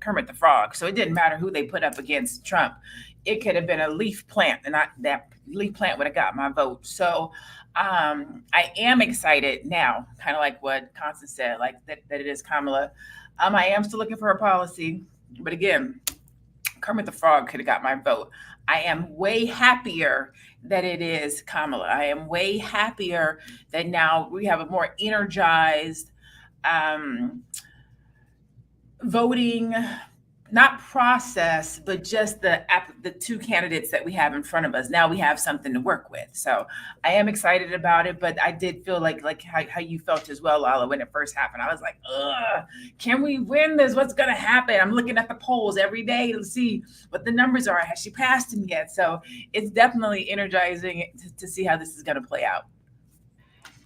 Kermit the Frog. So it didn't matter who they put up against Trump. It could have been a leaf plant, and that leaf plant would have got my vote. So I am excited now, kind of like what Constance said, like that it is Kamala. I am still looking for a policy, but again, Kermit the Frog could have got my vote. I am way happier that it is Kamala. I am way happier that now we have a more energized um, voting, not process, but just the two candidates that we have in front of us. Now we have something to work with. So I am excited about it, but I did feel like how you felt as well, Lala, when it first happened. I was like, ugh, can we win this? What's gonna happen? I'm looking at the polls every day to see what the numbers are. Has she passed him yet? So it's definitely energizing to see how this is gonna play out.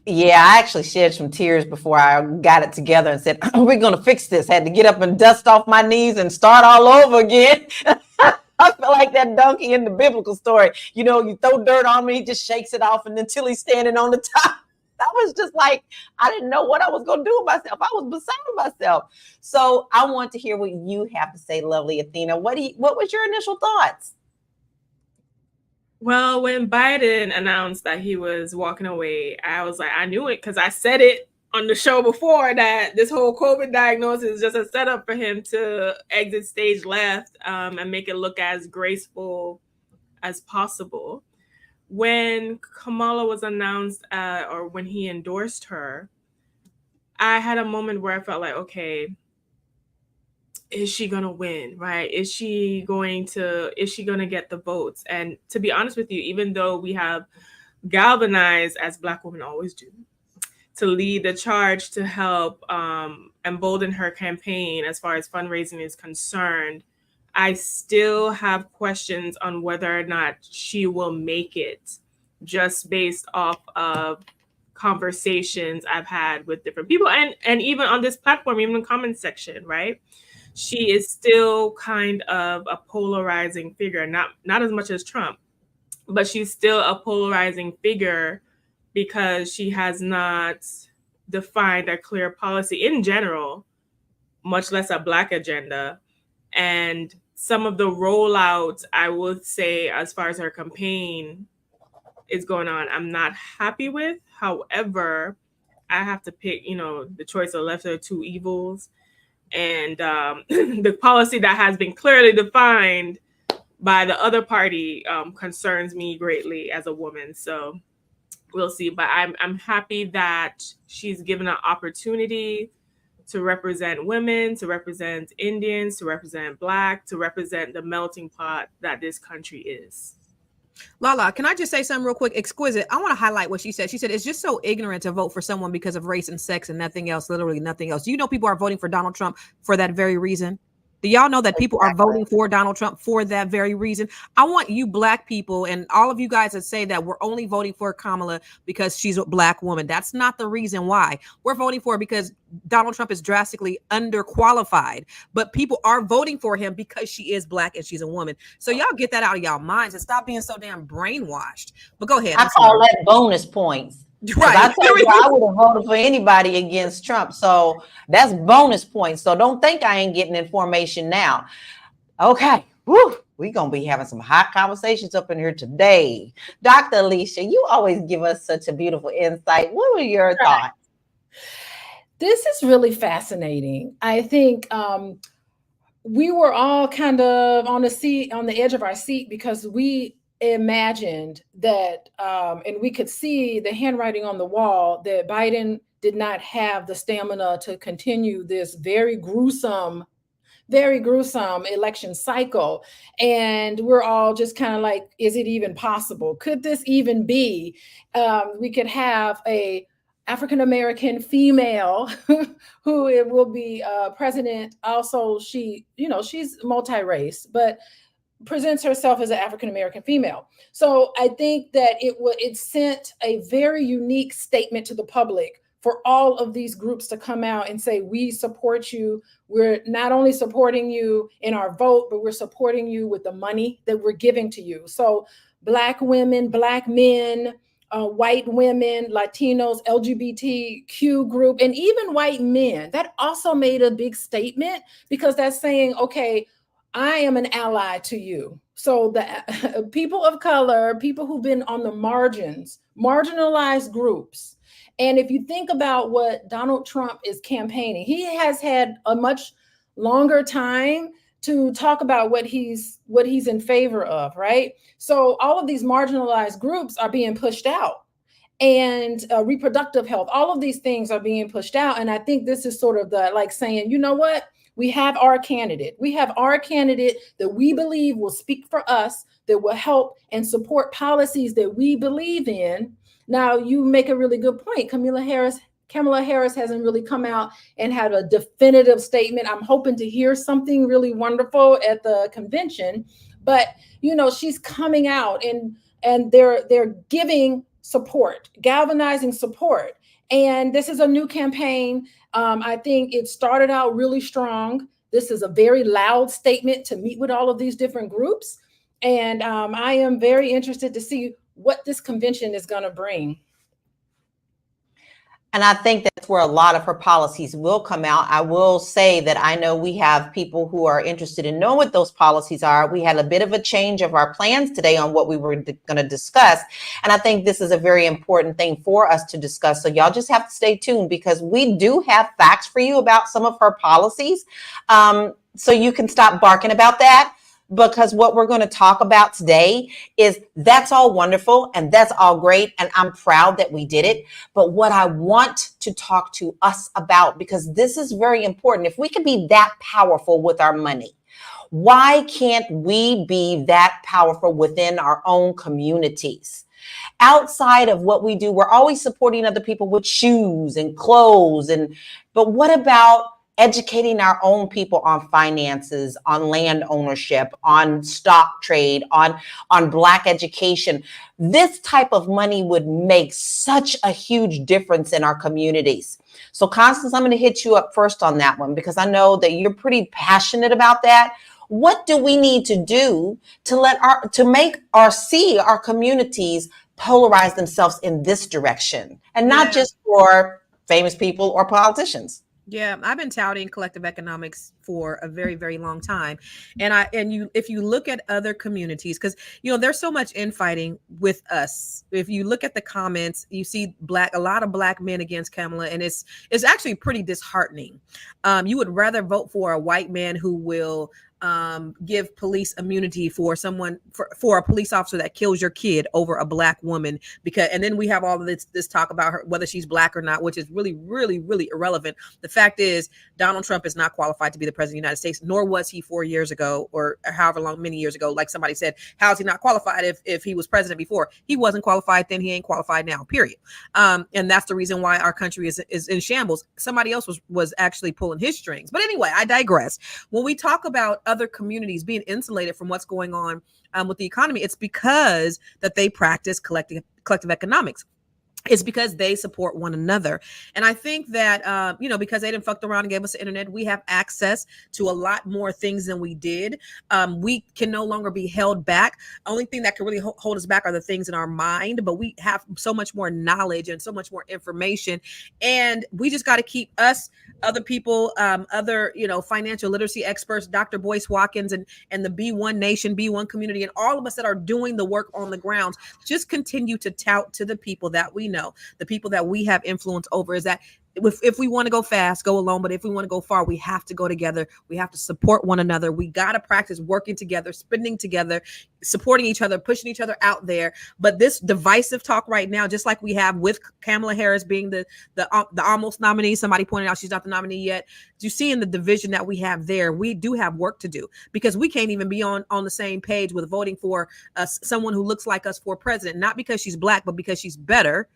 Yeah, I actually shed some tears before I got it together and said, we're going to fix this. Had to get up and dust off my knees and start all over again. I feel like that donkey in the biblical story. You know, you throw dirt on me, he just shakes it off, and until he's standing on the top. That was just like, I didn't know what I was going to do with myself. I was beside myself. So I want to hear what you have to say, lovely Athena. What was your initial thoughts? Well, when Biden announced that he was walking away, I was like, I knew it because I said it on the show before that this whole COVID diagnosis is just a setup for him to exit stage left and make it look as graceful as possible. When Kamala was announced or when he endorsed her, I had a moment where I felt like, okay, is she gonna win, right? Is she gonna get the votes? And to be honest with you, even though we have galvanized, as Black women always do, to lead the charge to help embolden her campaign as far as fundraising is concerned, I still have questions on whether or not she will make it, just based off of conversations I've had with different people and even on this platform, even in the comment section, right? She is still kind of a polarizing figure, not as much as Trump, but she's still a polarizing figure because she has not defined a clear policy in general, much less a Black agenda. And some of the rollouts, I would say, as far as her campaign is going on, I'm not happy with. However, I have to pick, the choice of lesser of two evils. And the policy that has been clearly defined by the other party concerns me greatly as a woman. So we'll see. But I'm happy that she's given an opportunity to represent women, to represent Indians, to represent Black, to represent the melting pot that this country is. Lala, can I just say something real quick? Exquisite. I want to highlight what she said. She said it's just so ignorant to vote for someone because of race and sex and nothing else, literally nothing else. Do you know people are voting for Donald Trump for that very reason? Do y'all know that people are voting for Donald Trump for that very reason? I want you Black people and all of you guys that say that we're only voting for Kamala because she's a Black woman. That's not the reason why. We're voting for her because Donald Trump is drastically underqualified, but people are voting for him because she is Black and she's a woman. So y'all get that out of y'all minds and stop being so damn brainwashed. But go ahead. I call that bonus points. Right. I told you I would have voted for anybody against Trump. So that's bonus points. So don't think I ain't getting information now. Okay. Woo. We're going to be having some hot conversations up in here today. Dr. Alicia, you always give us such a beautiful insight. What were your thoughts? This is really fascinating. I think we were all kind of on the edge of our seat because we imagined that and we could see the handwriting on the wall that Biden did not have the stamina to continue this very gruesome election cycle. And we're all just kind of like, is it even possible? Could this even be? We could have a African-American female who it will be president. Also, she's multi-race, but presents herself as an African-American female. So I think that it sent a very unique statement to the public for all of these groups to come out and say, we support you. We're not only supporting you in our vote, but we're supporting you with the money that we're giving to you. So Black women, Black men, white women, Latinos, LGBTQ group, and even white men. That also made a big statement, because that's saying, okay, I am an ally to you. So the people of color, people who've been on the margins, marginalized groups. And if you think about what Donald Trump is campaigning, he has had a much longer time to talk about what he's in favor of, right? So all of these marginalized groups are being pushed out, and reproductive health, all of these things are being pushed out. And I think this is sort of the like saying, you know what? We have our candidate. We have our candidate that we believe will speak for us, that will help and support policies that we believe in. Now, you make a really good point. Kamala Harris hasn't really come out and had a definitive statement. I'm hoping to hear something really wonderful at the convention, but you know, she's coming out and they're giving support, galvanizing support. And this is a new campaign. I think it started out really strong. This is a very loud statement to meet with all of these different groups. And I am very interested to see what this convention is going to bring. And I think that's where a lot of her policies will come out. I will say that I know we have people who are interested in knowing what those policies are. We had a bit of a change of our plans today on what we were going to discuss. And I think this is a very important thing for us to discuss. So y'all just have to stay tuned, because we do have facts for you about some of her policies. So you can stop barking about that, because what we're going to talk about today is that's all wonderful and that's all great. And I'm proud that we did it. But what I want to talk to us about, because this is very important, if we can be that powerful with our money, why can't we be that powerful within our own communities? Outside of what we do, we're always supporting other people with shoes and clothes. But what about educating our own people on finances, on land ownership, on stock trade, on Black education? This type of money would make such a huge difference in our communities. So Constance, I'm going to hit you up first on that one, because I know that you're pretty passionate about that. What do we need to do to make or see our communities polarize themselves in this direction, and not just for famous people or politicians? Yeah, I've been touting collective economics for a very, very long time. And if you look at other communities, because there's so much infighting with us. If you look at the comments, you see a lot of Black men against Kamala, and it's actually pretty disheartening. You would rather vote for a white man who will give police immunity for a police officer that kills your kid over a Black woman, and then we have all of this talk about her, whether she's Black or not, which is really, really, really irrelevant. The fact is, Donald Trump is not qualified to be the president of the United States, nor was he 4 years ago, or however long, many years ago. Like somebody said, how is he not qualified if he was president before? He wasn't qualified then, he ain't qualified now, period. And that's the reason why our country is in shambles. Somebody else was actually pulling his strings. But anyway, I digress. When we talk about other communities being insulated from what's going on with the economy, it's because that they practice collective economics. It's because they support one another. And I think that, because they didn't fuck around and gave us the internet, we have access to a lot more things than we did. We can no longer be held back. Only thing that can really hold us back are the things in our mind, but we have so much more knowledge and so much more information. And we just got to keep us, other people, other, financial literacy experts, Dr. Boyce Watkins and the B1 Nation, B1 community, and all of us that are doing the work on the ground, just continue to tout to the people that we know, the people that we have influence over, is that if we want to go fast, go alone. But if we want to go far, we have to go together. We have to support one another. We got to practice working together, spending together, supporting each other, pushing each other out there. But this divisive talk right now, just like we have with Kamala Harris being the almost nominee, somebody pointed out she's not the nominee yet. You see in the division that we have there, we do have work to do, because we can't even be on the same page with voting for someone who looks like us for president, not because she's Black, but because she's better.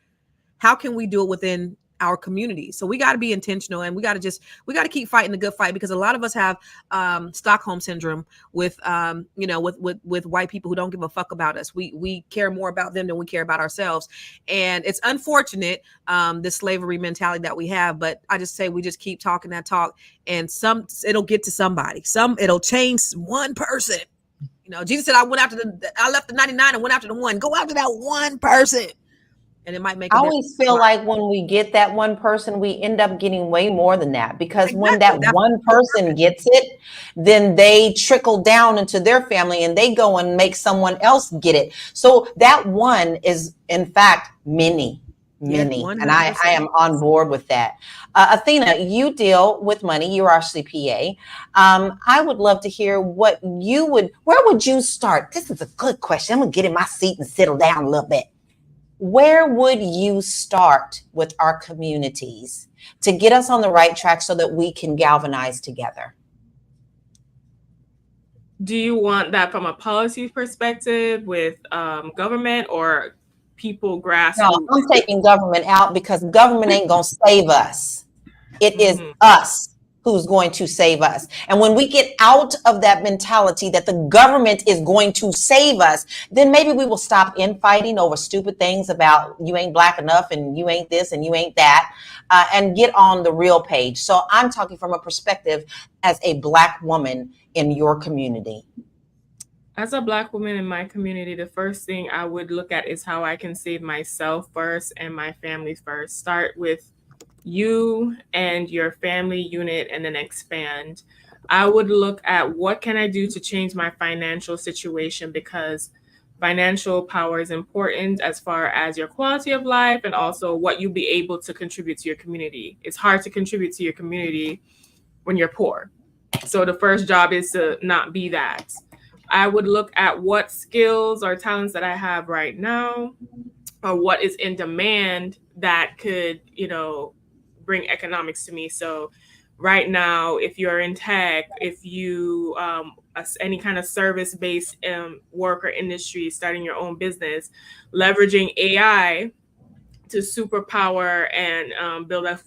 How can we do it within our community? So we got to be intentional, and we got to keep fighting the good fight, because a lot of us have Stockholm syndrome with with white people who don't give a fuck about us. We care more about them than we care about ourselves, and it's unfortunate, this slavery mentality that we have. But I just say we just keep talking that talk, and it'll get to somebody. It'll change one person. Jesus said, I left the 99 and went after the one. Go after that one person. and it might make a I difference. always feel like when we get that one person, we end up getting way more than that, because when that Exactly. one person gets it, then they trickle down into their family and they go and make someone else get it. So that one is, in fact, many. Yes, And I 100%. am on board with that. Athena, you deal with money. You're our CPA. I would love to hear where would you start? This is a good question. I'm going to get in my seat and settle down a little bit. Where would you start with our communities to get us on the right track so that we can galvanize together? Do you want that from a policy perspective with government or people No, grassroots? I'm taking government out, because government ain't going to save us. It is Mhm. us who's going to save us. And when we get out of that mentality that the government is going to save us, then maybe we will stop infighting over stupid things about you ain't black enough and you ain't this and you ain't that, and get on the real page. So I'm talking from a perspective as a Black woman in your community. As a Black woman in my community, the first thing I would look at is how I can save myself first and my family first. Start with you and your family unit and then expand. I would look at what can I do to change my financial situation, because financial power is important as far as your quality of life and also what you'll be able to contribute to your community. It's hard to contribute to your community when you're poor. So the first job is to not be that. I would look at what skills or talents that I have right now, or what is in demand that could, bring economics to me. So right now, if you're in tech, if you any kind of service-based work or industry, starting your own business, leveraging AI to superpower and build a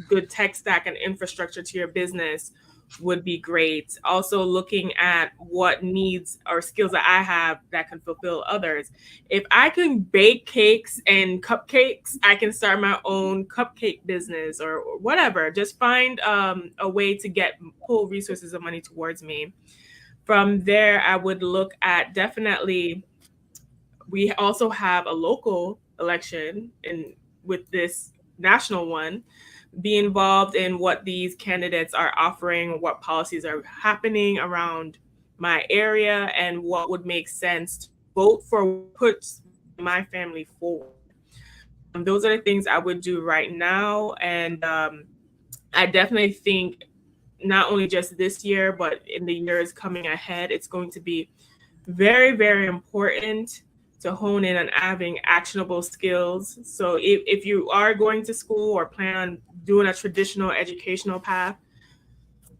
good tech stack and infrastructure to your business would be great. Also looking at what needs or skills that I have that can fulfill others. If I can bake cakes and cupcakes, I can start my own cupcake business or whatever. Just find a way to pull resources of money towards me. From there, I would look at, definitely, we also have a local election with this national one. Be involved in what these candidates are offering, what policies are happening around my area, and what would make sense to vote for, puts my family forward. Those are the things I would do right now. And I definitely think not only just this year, but in the years coming ahead, it's going to be very, very important to hone in on having actionable skills. So if you are going to school or plan on doing a traditional educational path,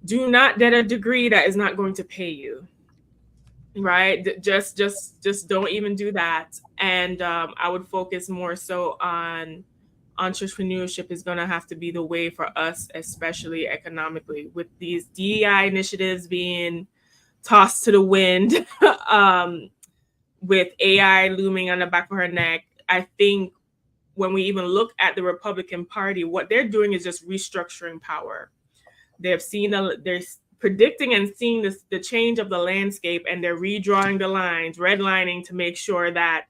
do not get a degree that is not going to pay you, right? Just don't even do that. And I would focus more so on entrepreneurship is going to have to be the way for us, especially economically, with these DEI initiatives being tossed to the wind. With AI looming on the back of her neck, I think when we even look at the Republican Party, what they're doing is just restructuring power. They're predicting and seeing the change of the landscape, and they're redrawing the lines, redlining to make sure that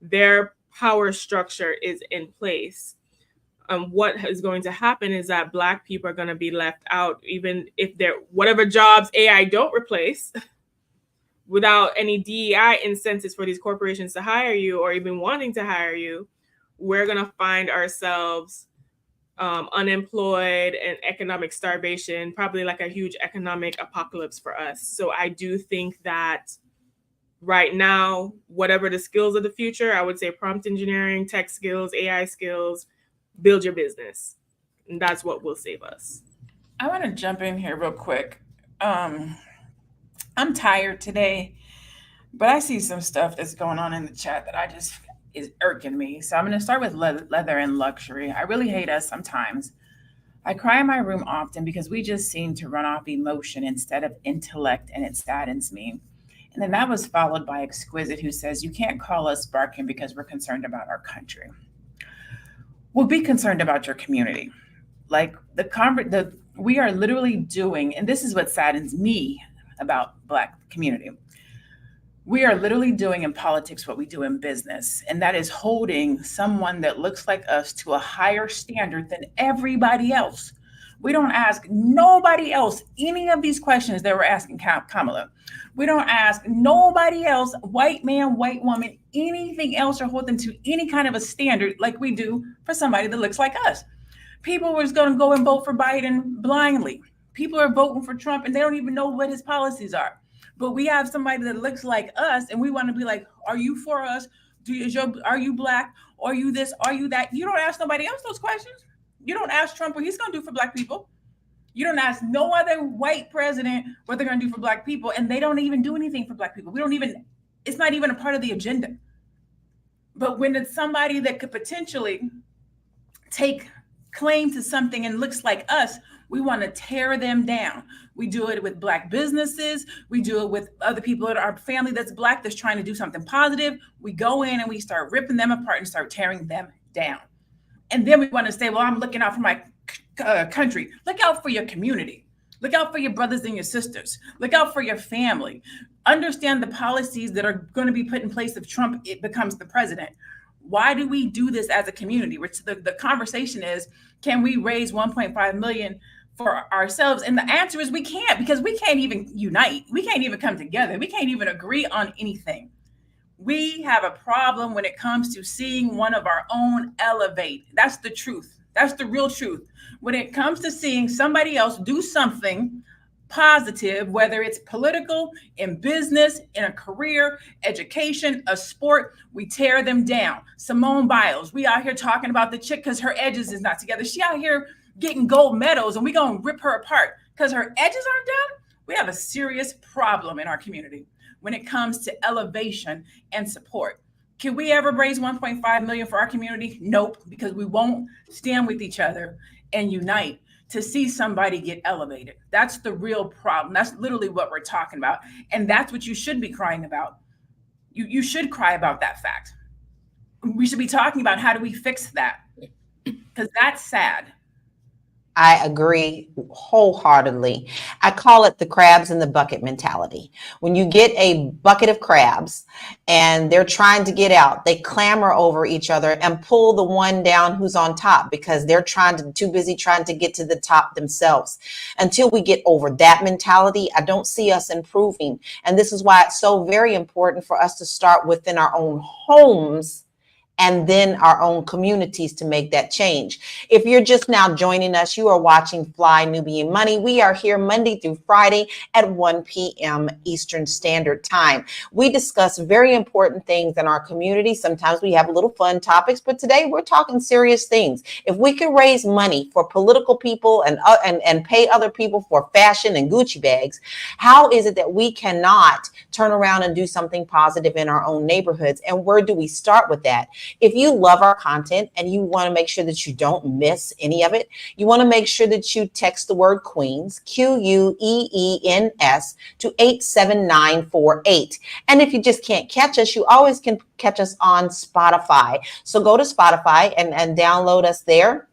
their power structure is in place. What is going to happen is that Black people are going to be left out, even if they're whatever jobs AI don't replace. Without any DEI incentives for these corporations to hire you or even wanting to hire you, we're going to find ourselves unemployed and economic starvation, probably like a huge economic apocalypse for us. So I do think that right now, whatever the skills of the future, I would say prompt engineering, tech skills, AI skills, build your business. And that's what will save us. I want to jump in here real quick. I'm tired today, but I see some stuff that's going on in the chat that is irking me. So I'm going to start with leather and luxury. I really hate us sometimes. I cry in my room often because we just seem to run off emotion instead of intellect, and it saddens me. And then that was followed by Exquisite, who says, you can't call us barking because we're concerned about our country. Well, be concerned about your community. Like we are literally doing, and this is what saddens me about Black community. We are literally doing in politics what we do in business, and that is holding someone that looks like us to a higher standard than everybody else. We don't ask nobody else any of these questions that we're asking Kamala. We don't ask nobody else, white man, white woman, anything else, or hold them to any kind of a standard like we do for somebody that looks like us. People were just going to go and vote for Biden blindly. People are voting for Trump and they don't even know what his policies are. But we have somebody that looks like us and we want to be like, are you for us? Are you black? Are you this? Are you that? You don't ask nobody else those questions. You don't ask Trump what he's going to do for black people. You don't ask no other white president what they're going to do for black people. And they don't even do anything for black people. It's not even a part of the agenda. But when it's somebody that could potentially take claim to something and looks like us, we want to tear them down. We do it with black businesses. We do it with other people in our family that's black that's trying to do something positive. We go in and we start ripping them apart and start tearing them down. And then we want to say, well, I'm looking out for my country. Look out for your community. Look out for your brothers and your sisters. Look out for your family. Understand the policies that are going to be put in place if Trump becomes the president. Why do we do this as a community? Which the conversation is, can we raise 1.5 million for ourselves? And the answer is we can't, because we can't even unite. We can't even come together. We can't even agree on anything. We have a problem when it comes to seeing one of our own elevate. That's the truth. That's the real truth. When it comes to seeing somebody else do something positive, whether it's political, in business, in a career, education, a sport, we tear them down. Simone Biles, we out here talking about the chick because her edges is not together. She out here getting gold medals and we gonna rip her apart because her edges aren't done. We have a serious problem in our community when it comes to elevation and support. Can we ever raise 1.5 million for our community? Nope, because we won't stand with each other and unite to see somebody get elevated. That's the real problem. That's literally what we're talking about. And that's what you should be crying about. You should cry about that fact. We should be talking about how do we fix that? Because that's sad. I agree wholeheartedly. I call it the crabs in the bucket mentality. When you get a bucket of crabs and they're trying to get out, they clamor over each other and pull the one down who's on top because they're too busy trying to get to the top themselves. Until we get over that mentality, I don't see us improving. And this is why it's so very important for us to start within our own homes and then our own communities to make that change. If you're just now joining us, you are watching Fly Nubian Money. We are here Monday through Friday at 1 p.m. Eastern Standard Time. We discuss very important things in our community. Sometimes we have little fun topics, but today we're talking serious things. If we could raise money for political people and pay other people for fashion and Gucci bags, how is it that we cannot turn around and do something positive in our own neighborhoods? And where do we start with that? If you love our content and you want to make sure that you don't miss any of it, you want to make sure that you text the word Queens, QUEENS, to 87948. And if you just can't catch us, you always can catch us on Spotify. So go to Spotify and download us there.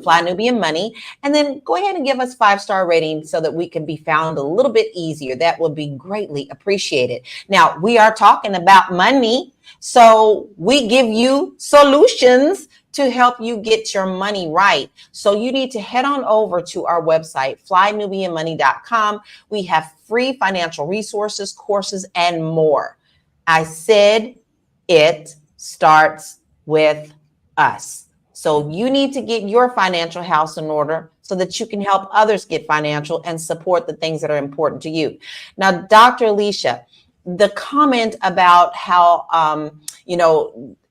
Fly Nubian Money, and then go ahead and give us 5-star rating so that we can be found a little bit easier. That would be greatly appreciated. Now, we are talking about money, so we give you solutions to help you get your money right. So you need to head on over to our website, flynubianmoney.com. We have free financial resources, courses, and more. I said it starts with us. So you need to get your financial house in order so that you can help others get financial and support the things that are important to you. Now, Dr. Alicia, the comment about how,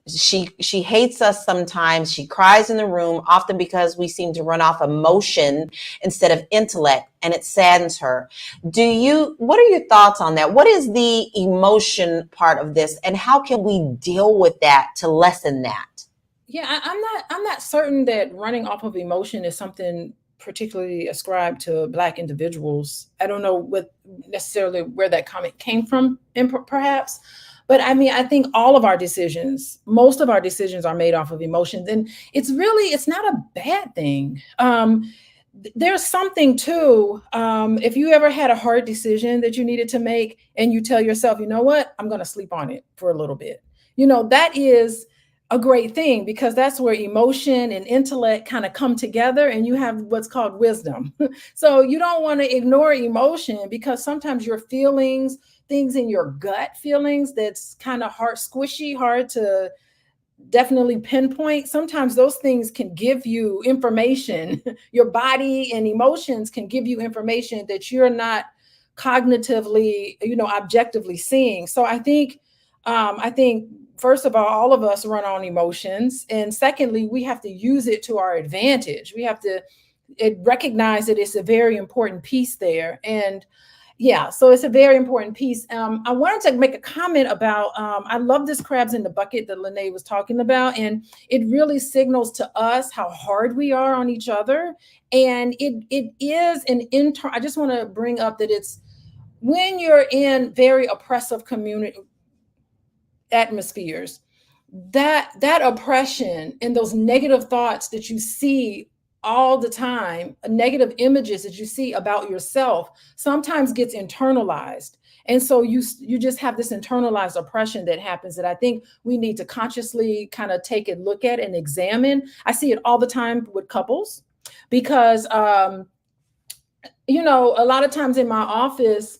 she hates us sometimes. She cries in the room, often because we seem to run off emotion instead of intellect, and it saddens her. What are your thoughts on that? What is the emotion part of this, and how can we deal with that to lessen that? Yeah, I'm not certain that running off of emotion is something particularly ascribed to Black individuals. I don't know what necessarily where that comment came from, perhaps. But I mean, I think all of our decisions, most of our decisions are made off of emotions. And it's not a bad thing. there's something too. If you ever had a hard decision that you needed to make and you tell yourself, you know what, I'm going to sleep on it for a little bit, that is a great thing, because that's where emotion and intellect kind of come together and you have what's called wisdom. So you don't want to ignore emotion, because sometimes your feelings, things in your gut feelings, that's kind of hard, squishy, hard to definitely pinpoint. Sometimes those things can give you information. Your body and emotions can give you information that you're not cognitively, objectively seeing. So I think first of all of us run on emotions, and secondly, we have to use it to our advantage. We have to recognize that it's a very important piece there. And yeah, so it's a very important piece. I wanted to make a comment about, I love this crabs in the bucket that Lene was talking about, and it really signals to us how hard we are on each other. And it is I just want to bring up that it's when you're in very oppressive community atmospheres, that oppression and those negative thoughts that you see all the time, negative images that you see about yourself, sometimes gets internalized. And so you just have this internalized oppression that happens, that I think we need to consciously kind of take a look at and examine. I see it all the time with couples, because a lot of times in my office,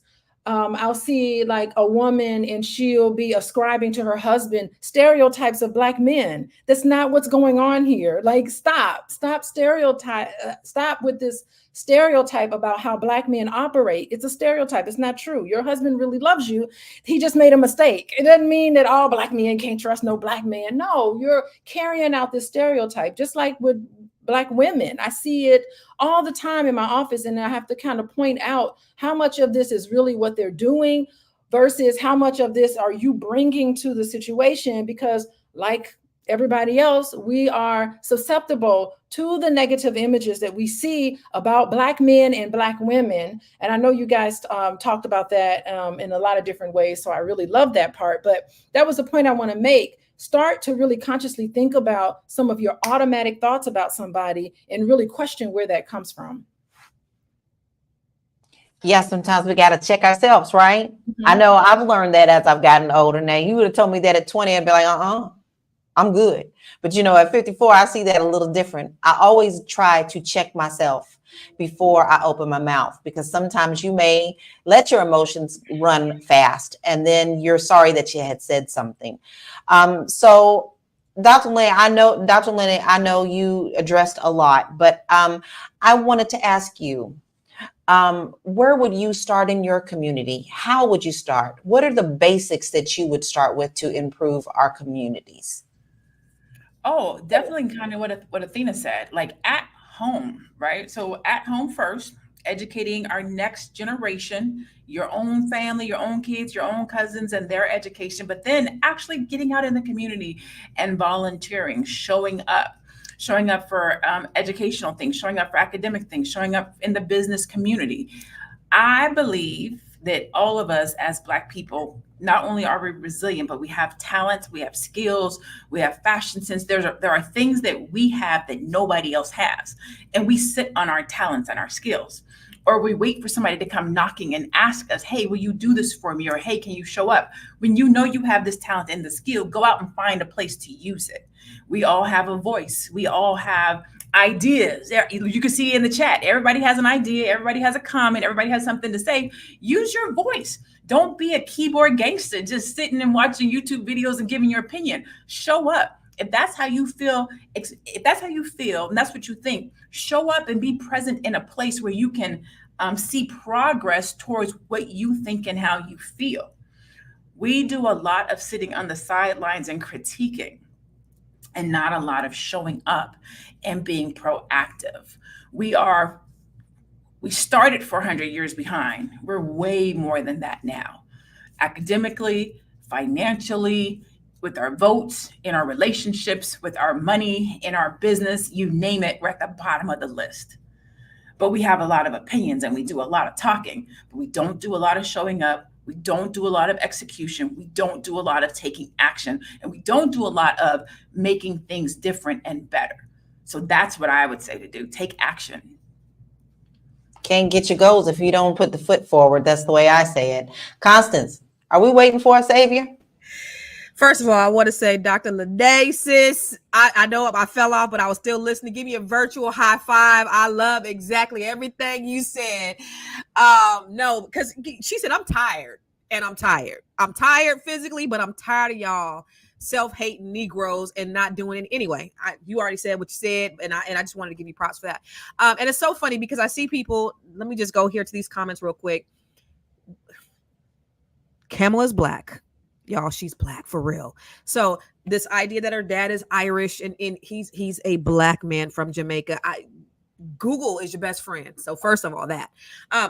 I'll see like a woman and she'll be ascribing to her husband stereotypes of Black men. That's not what's going on here. Like, stop stereotype, stop with this stereotype about how Black men operate. It's a stereotype. It's not true. Your husband really loves you. He just made a mistake. It doesn't mean that all Black men can't trust no Black man. No, you're carrying out this stereotype, just like with Black women. I see it all the time in my office, and I have to kind of point out how much of this is really what they're doing versus how much of this are you bringing to the situation, because like everybody else, we are susceptible to the negative images that we see about Black men and Black women. And I know you guys talked about that in a lot of different ways, so I really love that part. But that was the point I want to make. Start to really consciously think about some of your automatic thoughts about somebody and really question where that comes from. Yeah, sometimes we got to check ourselves, right? Mhm. I know I've learned that as I've gotten older. Now, you would have told me that at 20 and be like, I'm good. But at 54, I see that a little different. I always try to check myself before I open my mouth, because sometimes you may let your emotions run fast and then you're sorry that you had said something. So Dr. Lene, I know you addressed a lot, but I wanted to ask you, where would you start in your community? How would you start? What are the basics that you would start with to improve our communities? Oh, definitely kind of what Athena said, like at home, right? So at home first, educating our next generation, your own family, your own kids, your own cousins, and their education, but then actually getting out in the community and volunteering, showing up for educational things, showing up for academic things, showing up in the business community. I believe that all of us as Black people, not only are we resilient, but we have talents, we have skills, we have fashion sense. There are things that we have that nobody else has. And we sit on our talents and our skills. Or we wait for somebody to come knocking and ask us, hey, will you do this for me? Or hey, can you show up? When you know you have this talent and the skill, go out and find a place to use it. We all have a voice. We all have ideas. You can see in the chat, everybody has an idea, everybody has a comment, everybody has something to say. Use your voice. Don't be a keyboard gangster just sitting and watching YouTube videos and giving your opinion. Show up. If that's how you feel, and that's what you think, show up and be present in a place where you can see progress towards what you think and how you feel. We do a lot of sitting on the sidelines and critiquing, and not a lot of showing up and being proactive. We started 400 years behind. We're way more than that now. Academically, financially, with our votes, in our relationships, with our money, in our business, you name it, we're at the bottom of the list. But we have a lot of opinions and we do a lot of talking, but we don't do a lot of showing up. We don't do a lot of execution. We don't do a lot of taking action, and we don't do a lot of making things different and better. So that's what I would say to do. Take action. Can't get your goals if you don't put the foot forward. That's the way I say it. Constance, are we waiting for a savior? First of all, I want to say, Dr. Lede, sis, I know I fell off, but I was still listening. Give me a virtual high five. I love exactly everything you said. No, because she said, I'm tired, and I'm tired. I'm tired physically, but I'm tired of y'all self-hating Negroes and not doing it anyway. You already said what you said, and I just wanted to give you props for that. And it's so funny because I see people. Let me just go here to these comments real quick. Kamala's black. Y'all, she's black for real. So this idea that her dad is Irish and he's a black man from Jamaica. Google is your best friend. So first of all, that.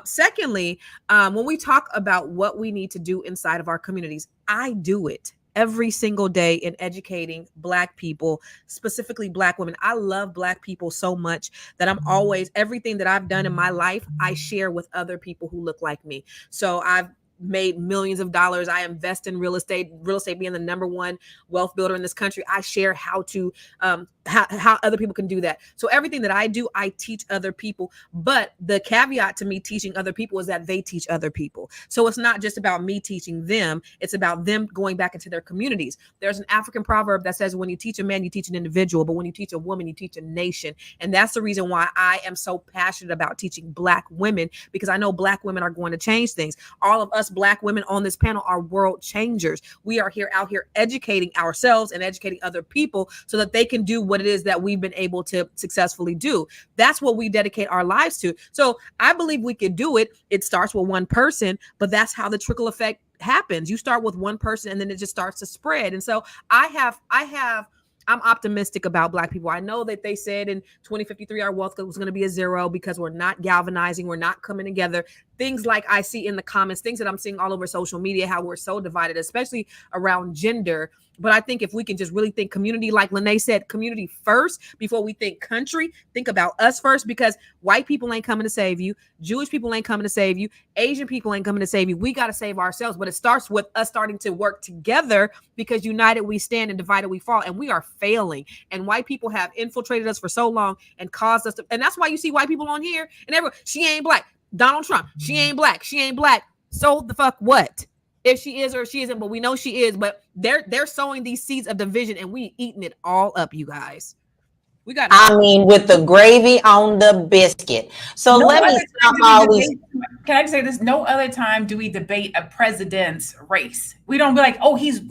Secondly, when we talk about what we need to do inside of our communities, I do it every single day in educating Black people, specifically Black women. I love Black people so much that I'm always, everything that I've done in my life, I share with other people who look like me. So I've made millions of dollars. I invest in real estate being the number one wealth builder in this country. I share how to how other people can do that. So everything that I do, I teach other people. But the caveat to me teaching other people is that they teach other people. So it's not just about me teaching them. It's about them going back into their communities. There's an African proverb that says, when you teach a man, you teach an individual, but when you teach a woman, you teach a nation. And that's the reason why I am so passionate about teaching Black women, because I know Black women are going to change things. All of us Black women on this panel are world changers. We are out here educating ourselves and educating other people so that they can do what it is that we've been able to successfully do. That's what we dedicate our lives to. So I believe we can do it. It starts with one person, but that's how the trickle effect happens. You start with one person and then it just starts to spread. And so I'm optimistic about Black people. I know that they said in 2053 our wealth was going to be a zero because we're not galvanizing, we're not coming together. Things like I see in the comments, things that I'm seeing all over social media, how we're so divided, especially around gender. But I think if we can just really think community, like Lene said, community first before we think country, think about us first, because white people ain't coming to save you. Jewish people ain't coming to save you. Asian people ain't coming to save you. We got to save ourselves. But it starts with us starting to work together, because united we stand and divided we fall. And we are failing. And white people have infiltrated us for so long and caused us to. And that's why you see white people on here and everyone, she ain't Black. Donald Trump, she ain't Black. She ain't Black. So the fuck what? If she is or she isn't, but we know she is. But they're sowing these seeds of division, and we eating it all up, you guys. We got. I mean, with the gravy on the biscuit. So No let me stop all these. Can I just say this? No other time do we debate a president's race. We don't be like, oh, he's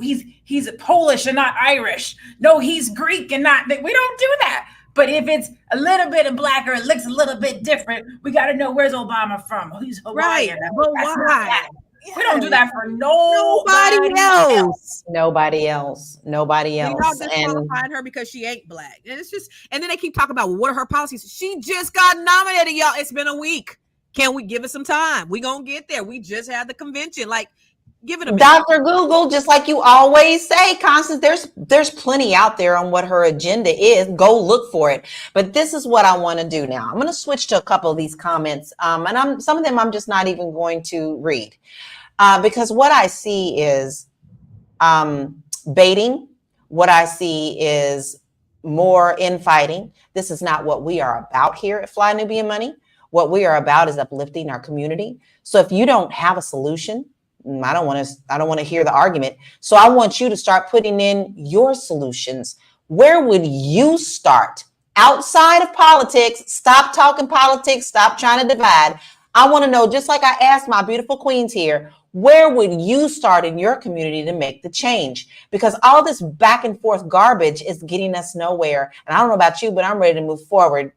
Polish and not Irish. No, he's Greek and not. We don't do that. But if it's a little bit of Black or it looks a little bit different, we got to know, where's Obama from? Who's Hawaiian? Right. But why? We don't do that for nobody else. Nobody else. Nobody else. Y'all disqualifying her because she ain't Black. And it's just, and then they keep talking about, well, what are her policies? She just got nominated, y'all. It's been a week. Can we give it some time? We gonna get there. We just had the convention. Like, give it a minute. Dr. Google, just like you always say, Constance, there's plenty out there on what her agenda is. Go look for it. But this is what I want to do now. I'm going to switch to a couple of these comments. And some of them I'm just not even going to read. Because what I see is baiting. What I see is more infighting. This is not what we are about here at Fly Nubian Money. What we are about is uplifting our community. So if you don't have a solution, I don't want to hear the argument. So I want you to start putting in your solutions. Where would you start? Outside of politics, stop talking politics, stop trying to divide. I want to know, just like I asked my beautiful queens here, where would you start in your community to make the change? Because all this back and forth garbage is getting us nowhere. And I don't know about you, but I'm ready to move forward.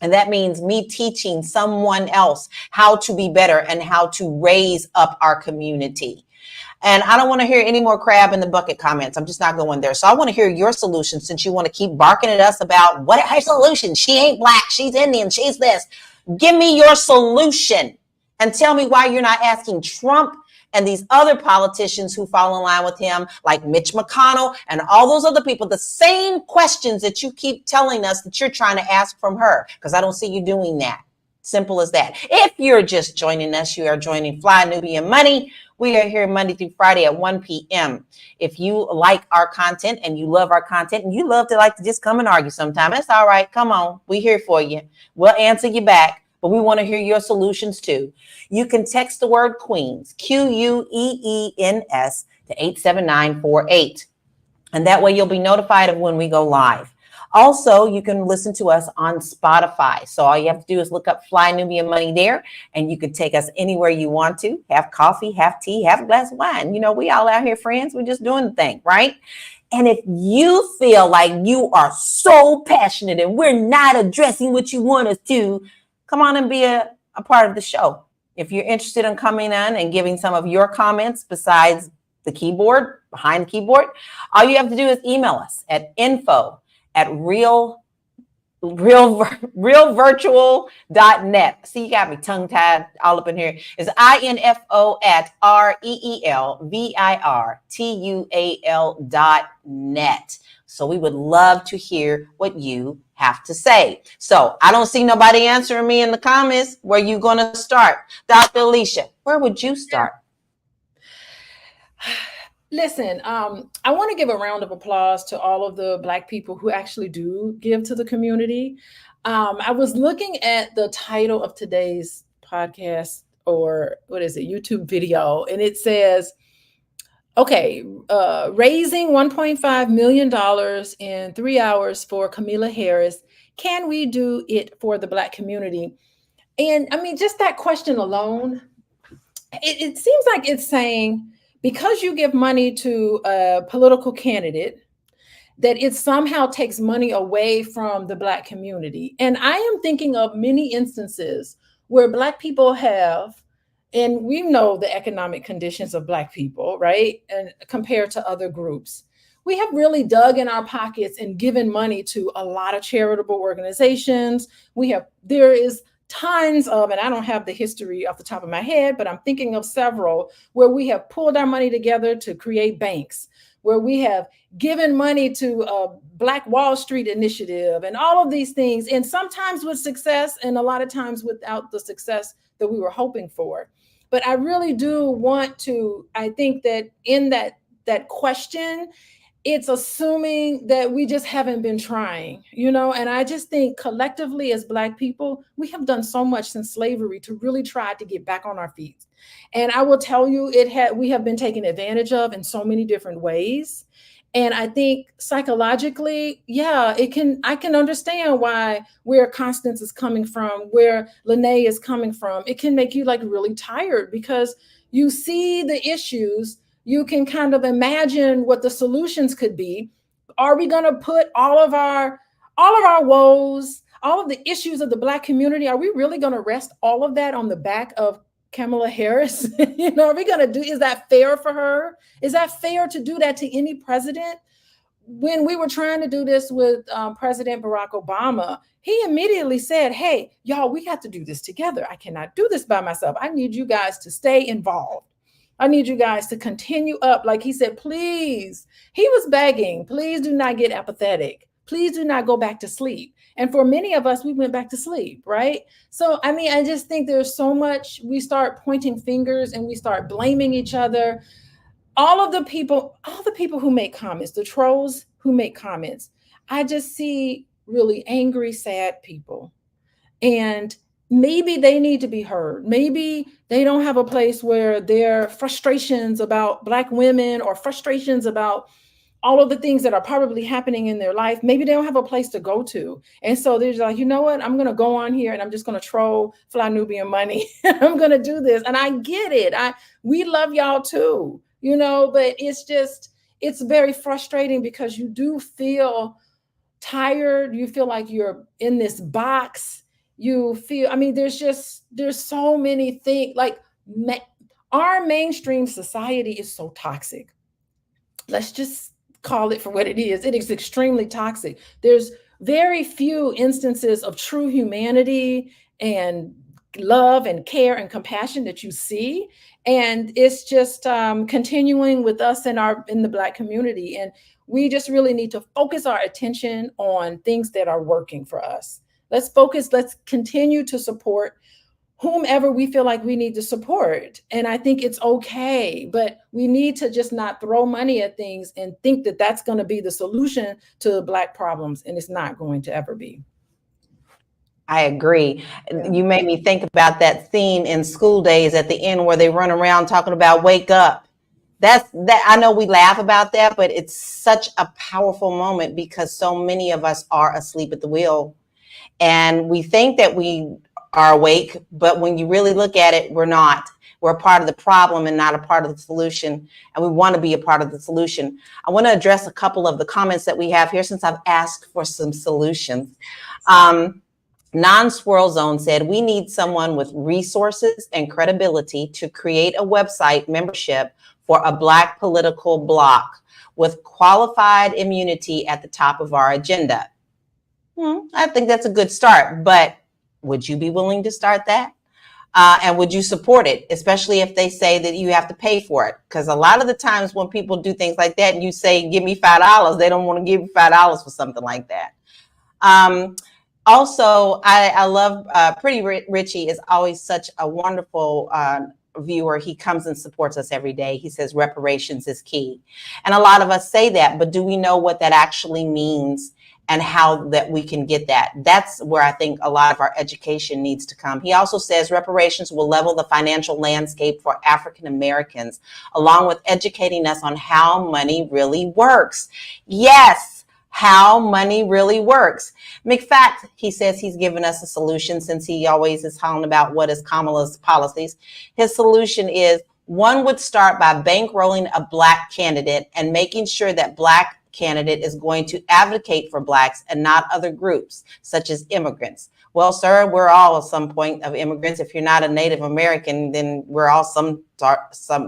And that means me teaching someone else how to be better and how to raise up our community. And I don't want to hear any more crab in the bucket comments. I'm just not going there. So I want to hear your solution, since you want to keep barking at us about what her solution. She ain't Black. She's Indian. She's this. Give me your solution and tell me why you're not asking Trump and these other politicians who fall in line with him, like Mitch McConnell and all those other people, the same questions that you keep telling us that you're trying to ask from her, because I don't see you doing that. Simple as that. If you're just joining us, you are joining Fly Nubian Money. We are here Monday through Friday at 1 p.m. If you like our content and you love our content and you love to just come and argue sometime, that's all right. Come on. We're here for you. We'll answer you back. but we want to hear your solutions too. You can text the word Queens, QUEENS, to 87948. And that way you'll be notified of when we go live. Also, you can listen to us on Spotify. So all you have to do is look up Fly Nubian Money there, and you can take us anywhere you want to. Have coffee, have tea, have a glass of wine. You know, we all out here, friends. We're just doing the thing, right? And if you feel like you are so passionate and we're not addressing what you want us to, come on and be a part of the show. If you're interested in coming on and giving some of your comments besides the keyboard, behind the keyboard, all you have to do is email us at info@realvirtual.net. See, you got me tongue tied all up in here. It's info@REELVIRTUAL.net. So we would love to hear what you have to say. So I don't see nobody answering me in the comments. Where you going to start? Dr. Alicia, where would you start? Listen, I want to give a round of applause to all of the Black people who actually do give to the community. I was looking at the title of today's podcast, or what is it, YouTube video, and it says, okay, raising $1.5 million in 3 hours for Kamala Harris. Can we do it for the Black community? And I mean, just that question alone, it seems like it's saying, because you give money to a political candidate, that it somehow takes money away from the Black community. And I am thinking of many instances where Black people have, and we know the economic conditions of Black people, right? And compared to other groups, we have really dug in our pockets and given money to a lot of charitable organizations. There is tons of, and I don't have the history off the top of my head, but I'm thinking of several where we have pulled our money together to create banks, where we have given money to a Black Wall Street initiative and all of these things, and sometimes with success and a lot of times without the success that we were hoping for. But I really do want to, I think that in that question, it's assuming that we just haven't been trying, you know, and I just think collectively as Black people, we have done so much since slavery to really try to get back on our feet. And I will tell you, we have been taken advantage of in so many different ways. And I think psychologically, yeah, I can understand where Constance is coming from, where Lene is coming from. It can make you like really tired because you see the issues. You can kind of imagine what the solutions could be. Are we going to put all of our woes, all of the issues of the Black community, are we really going to rest all of that on the back of Kamala Harris? You know, is that fair for her? Is that fair to do that to any president? When we were trying to do this with President Barack Obama, he immediately said, hey, y'all, we have to do this together. I cannot do this by myself. I need you guys to stay involved. I need you guys to continue up. Like he said, please, he was begging, please do not get apathetic. Please do not go back to sleep. And for many of us, we went back to sleep, right? So, I mean, I just think there's so much, we start pointing fingers and we start blaming each other. All the people who make comments, the trolls who make comments, I just see really angry, sad people. And maybe they need to be heard. Maybe they don't have a place where their frustrations about Black women or frustrations about all of the things that are probably happening in their life, maybe they don't have a place to go to. And so they're like, you know what? I'm going to go on here and I'm just going to troll Fly Nubian Money. I'm going to do this. And I get it. We love y'all too, you know, but it's very frustrating because you do feel tired. You feel like you're in this box. You feel, I mean, there's so many things, like our mainstream society is so toxic. Let's just call it for what it is. It is extremely toxic. There's very few instances of true humanity and love and care and compassion that you see. And it's just continuing with us in the Black community. And we just really need to focus our attention on things that are working for us. Let's continue to support whomever we feel like we need to support. And I think it's okay, but we need to just not throw money at things and think that that's going to be the solution to Black problems. And it's not going to ever be. I agree. Yeah. You made me think about that scene in School Days at the end where they run around talking about wake up. That's that. I know we laugh about that, but it's such a powerful moment because so many of us are asleep at the wheel and we think that we are awake, but when you really look at it, we're not. We're a part of the problem and not a part of the solution, and we want to be a part of the solution. I want to address a couple of the comments that we have here since I've asked for some solutions. Non-Swirl Zone said, we need someone with resources and credibility to create a website membership for a Black political bloc with qualified immunity at the top of our agenda. I think that's a good start, but would you be willing to start that? And would you support it, especially if they say that you have to pay for it? Because a lot of the times when people do things like that and you say, give me $5, they don't want to give you $5 for something like that. Also, I love Pretty Richie is always such a wonderful viewer. He comes and supports us every day. He says reparations is key. And a lot of us say that, but do we know what that actually means and how that we can get that? That's where I think a lot of our education needs to come. He also says reparations will level the financial landscape for African Americans, along with educating us on how money really works. Yes, how money really works. McFact, he says he's given us a solution since he always is hollering about what is Kamala's policies. His solution is one would start by bankrolling a Black candidate and making sure that Black candidate is going to advocate for Blacks and not other groups, such as immigrants. Well, sir, we're all at some point of immigrants. If you're not a Native American, then we're all some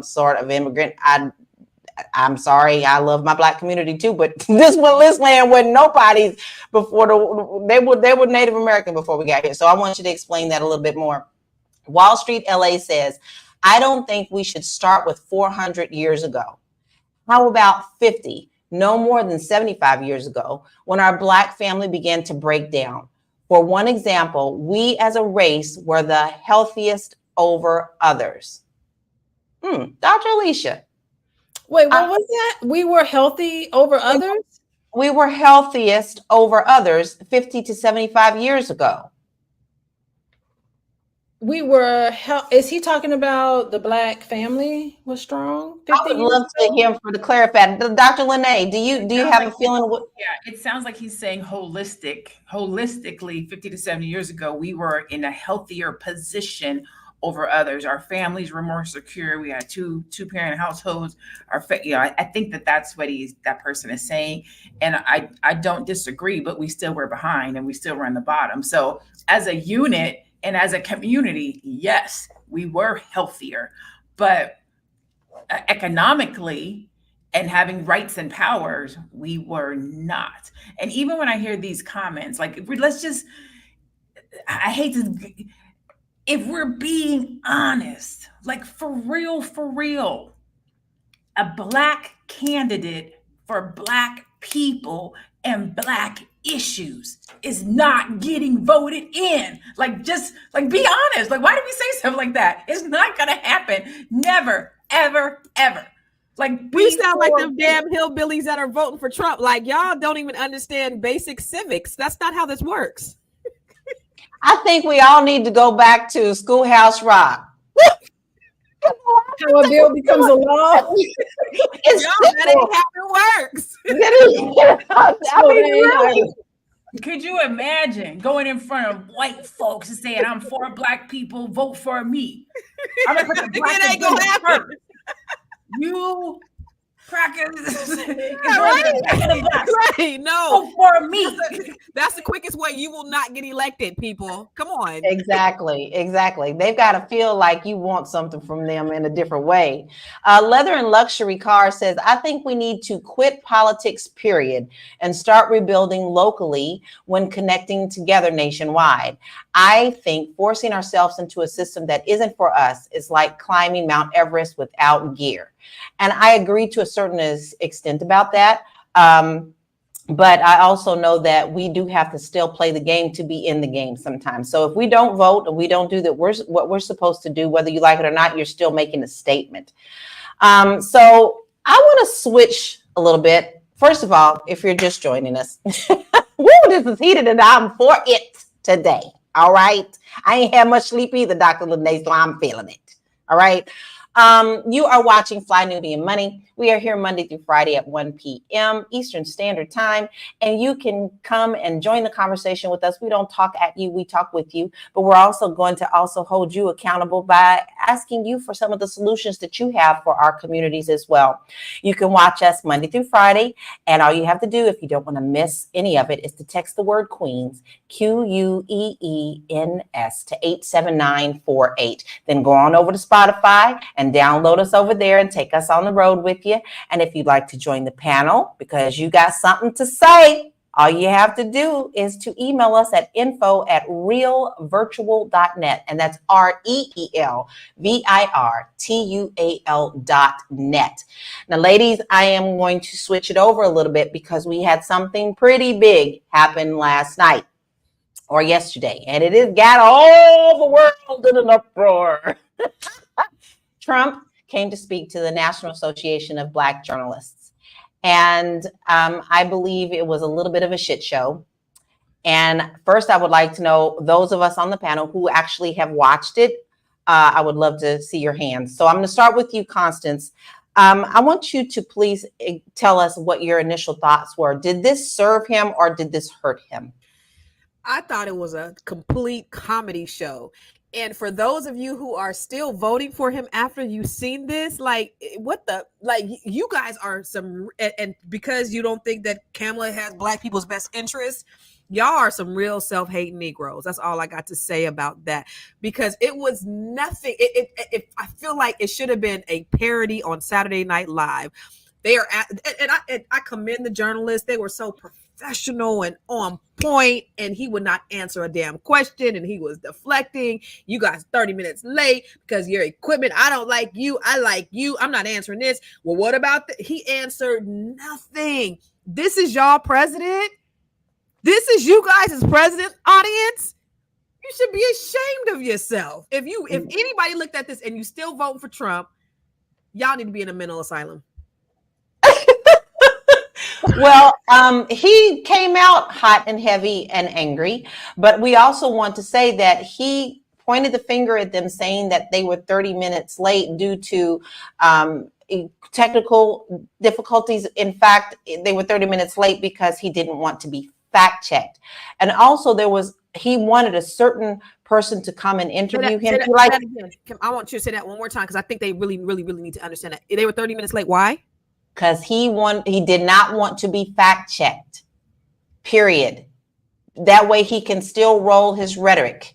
sort of immigrant. I'm sorry, I love my Black community too, but this land wasn't nobody's before they were Native American before we got here. So I want you to explain that a little bit more. Wall Street LA says, I don't think we should start with 400 years ago. How about 50? No more than 75 years ago, when our Black family began to break down. For one example, we as a race were the healthiest over others. Dr. Alicia. Wait, what was that? We were healthy over others? We were healthiest over others 50 to 75 years ago. We were, is he talking about the Black family was strong? I would love to hear him for the clarify. Dr. Lene, do you have a feeling? Yeah, it sounds like he's saying holistically, 50 to 70 years ago, we were in a healthier position over others. Our families were more secure. We had two parent households. I think that's what that person is saying, and I don't disagree. But we still were behind, and we still were on the bottom. So as a unit and as a community, yes, we were healthier, but economically and having rights and powers, we were not. And even when I hear these comments, like I hate to. If we're being honest, like for real, a Black candidate for Black people and Black issues is not getting voted in. Like, just like, be honest. Like, why do we say something like that? It's not going to happen. Never, ever, ever. Like, we sound like them damn hillbillies that are voting for Trump. Like, y'all don't even understand basic civics. That's not how this works. I think we all need to go back to Schoolhouse Rock. How a bill becomes a law. That ain't how it works. Really. Could you imagine going in front of white folks and saying, I'm for Black people, vote for me? I'm gonna put the Black it ain't gonna happen. First. You crackers. Right. No. Vote for me. That's the quickest way you will not get elected, people. Come on. Exactly. They've got to feel like you want something from them in a different way. Leather and Luxury Car says, I think we need to quit politics, period, and start rebuilding locally when connecting together nationwide. I think forcing ourselves into a system that isn't for us is like climbing Mount Everest without gear. And I agree to a certain extent about that. But I also know that we do have to still play the game to be in the game sometimes. So if we don't vote and we don't do what we're supposed to do, whether you like it or not, you're still making a statement. So I want to switch a little bit. First of all, if you're just joining us, this is heated and I'm for it today. All right. I ain't had much sleep either, Dr. Lene, so I'm feeling it. All right. You are watching Fly Nubian Money. We are here Monday through Friday at 1 p.m. Eastern Standard Time, and you can come and join the conversation with us. We don't talk at you, we talk with you, but we're also going to also hold you accountable by asking you for some of the solutions that you have for our communities as well. You can watch us Monday through Friday, and all you have to do, if you don't want to miss any of it, is to text the word Queens, QUEENS, to 87948. Then go on over to Spotify and download us over there and take us on the road with you. And if you'd like to join the panel because you got something to say, all you have to do is to email us at info@realvirtual.net. And that's REELVIRTUAL.net. Now, ladies, I am going to switch it over a little bit because we had something pretty big happen last night or yesterday, and it has got all the world in an uproar. Trump came to speak to the National Association of Black Journalists. And I believe it was a little bit of a shit show. And first, I would like to know, those of us on the panel who actually have watched it, I would love to see your hands. So I'm going to start with you, Constance. I want you to please tell us what your initial thoughts were. Did this serve him or did this hurt him? I thought it was a complete comedy show. And for those of you who are still voting for him after you've seen this, like, what the, like, you guys are some, and because you don't think that Kamala has Black people's best interests, y'all are some real self-hating Negroes. That's all I got to say about that, because it was nothing. I feel like it should have been a parody on Saturday Night Live. They are and I commend the journalists. They were so professional and on point, and he would not answer a damn question, and he was deflecting. You guys 30 minutes late because your equipment, I don't like you, I like you, I'm not answering this. Well, what about he answered nothing. This is y'all president. This is you guys as president, audience. You should be ashamed of yourself. If anybody looked at this and you still voting for Trump, y'all need to be in a mental asylum. Well, he came out hot and heavy and angry, but we also want to say that he pointed the finger at them, saying that they were 30 minutes late due to technical difficulties. In fact, they were 30 minutes late because he didn't want to be fact checked. And also he wanted a certain person to come and interview him. I want you to say that one more time, because I think they really, really, really need to understand that. They were 30 minutes late. Why? Because he did not want to be fact checked, period. That way he can still roll his rhetoric.